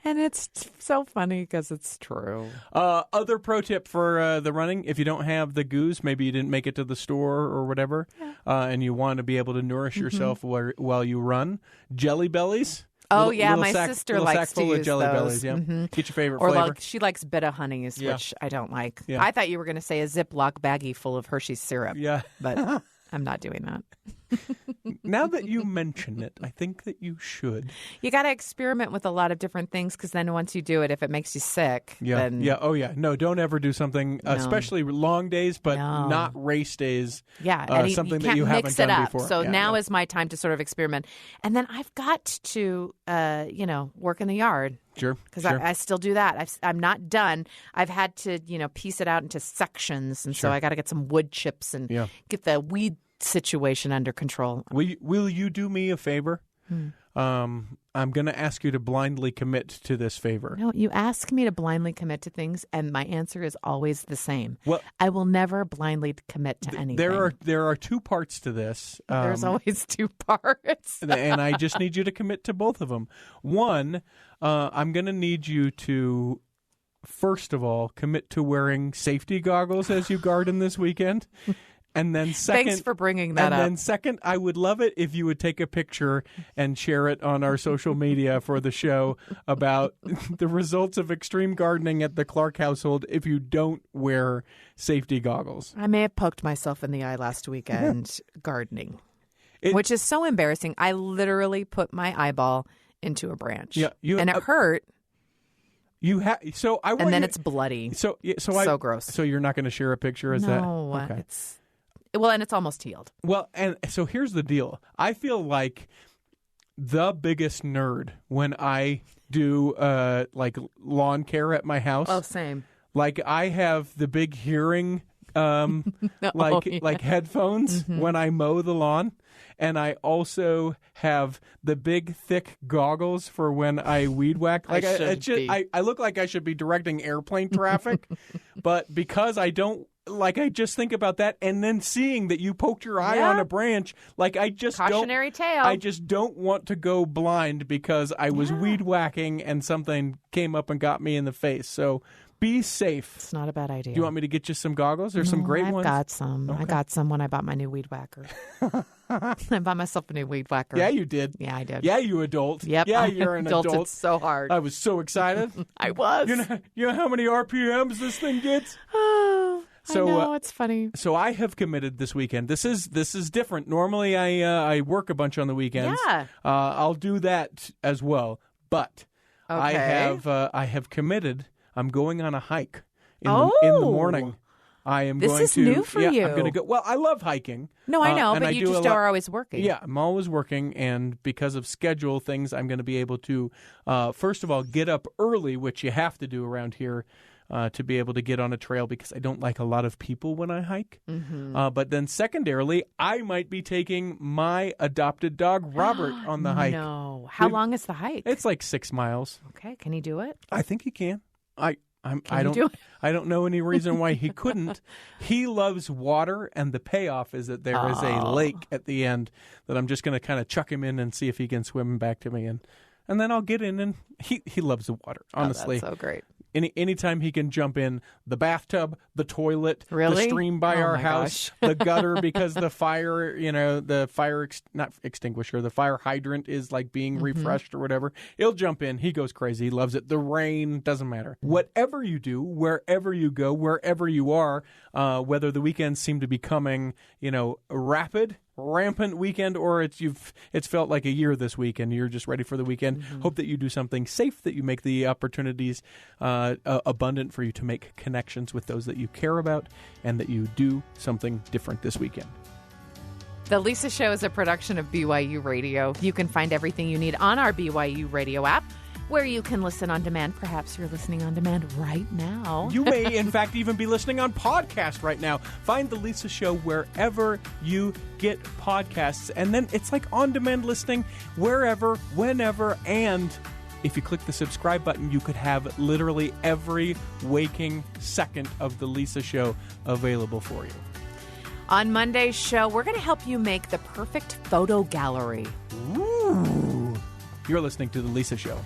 And it's so funny because it's true. Other pro tip for the running, if you don't have the goose, maybe you didn't make it to the store or whatever, and you want to be able to nourish yourself while you run, Jelly Bellies. Oh, my sister likes to use Jelly those. Bellies, Get your favorite flavor. She likes Bitter Honeys, which I don't like. Yeah. I thought you were going to say a Ziploc baggie full of Hershey's syrup. Yeah. But I'm not doing that. Now that you mention it, I think that you should. You got to experiment with a lot of different things, because then once you do it, if it makes you sick, then... Yeah, oh yeah. No, don't ever do something, especially long days, but not race days. Yeah, and something you that you haven't done up. before. So now is my time to sort of experiment. And then I've got to, work in the yard. Sure. Because I still do that. I'm not done. I've had to, piece it out into sections. And so I got to get some wood chips and get the weed situation under control. Will you do me a favor? I'm going to ask you to blindly commit to this favor. No, you ask me to blindly commit to things, and my answer is always the same. Well, I will never blindly commit to anything. There are 2 parts to this. There's always 2 parts. And I just need you to commit to both of them. One, I'm going to need you to, first of all, commit to wearing safety goggles as you garden this weekend. And then second, thanks for bringing that up. And then second, I would love it if you would take a picture and share it on our social media for the show about the results of extreme gardening at the Clark household if you don't wear safety goggles. I may have poked myself in the eye last weekend gardening, which is so embarrassing. I literally put my eyeball into a branch, and it hurt. And then it's bloody. So gross. So you're not going to share a picture? No, okay. Well, and it's almost healed. Well, and so here's the deal. I feel like the biggest nerd when I do like lawn care at my house. Oh, same. Like I have the big hearing like headphones when I mow the lawn. And I also have the big, thick goggles for when I weed whack. Like I look like I should be directing airplane traffic, but because I don't, like I just think about that, and then seeing that you poked your eye on a branch, like I just cautionary tale. I just don't want to go blind because I was weed whacking and something came up and got me in the face. So. Be safe. It's not a bad idea. Do you want me to get you some goggles? There's some great ones. I've got some. Okay. I got some when I bought my new weed whacker. I bought myself a new weed whacker. Yeah, you did. Yeah, I did. Yeah, you adult. Yep. Yeah, you're an adult. Adulted so hard. I was so excited. I was. You know how many RPMs this thing gets? Oh, so, I know, it's funny. So I have committed this weekend. This is different. Normally I work a bunch on the weekends. Yeah. I'll do that as well. But I have committed. I'm going on a hike. In the morning, I am going to. This is new for you. I'm going to go. Well, I love hiking. No, I know, but you just are always working. Yeah, I'm always working, and because of schedule things, I'm going to be able to, first of all, get up early, which you have to do around here to be able to get on a trail because I don't like a lot of people when I hike. Mm-hmm. But then secondarily, I might be taking my adopted dog, Robert, on the hike. No. How long is the hike? It's like 6 miles. Okay. Can he do it? I think he can. I don't know any reason why he couldn't. He loves water, and the payoff is that there is a lake at the end that I'm just going to kind of chuck him in and see if he can swim back to me, and then I'll get in, and he loves the water. Honestly, that's so great. Anytime he can jump in the bathtub, the toilet, really? The stream by our house, the gutter because the fire, the fire not extinguisher, the fire hydrant is like being refreshed or whatever. He'll jump in. He goes crazy. He loves it. The rain doesn't matter. Whatever you do, wherever you go, wherever you are, whether the weekends seem to be coming, rampant weekend, or it's felt like a year this week and you're just ready for the weekend. Hope that you do something safe, that you make the opportunities abundant for you to make connections with those that you care about, and that you do something different this weekend. The Lisa Show is a production of BYU Radio. You can find everything you need on our BYU Radio app, where you can listen on demand. Perhaps you're listening on demand right now. You may, in fact, even be listening on podcast right now. Find The Lisa Show wherever you get podcasts. And then it's like on-demand listening wherever, whenever, and if you click the subscribe button, you could have literally every waking second of The Lisa Show available for you. On Monday's show, we're going to help you make the perfect photo gallery. Ooh. You're listening to The Lisa Show.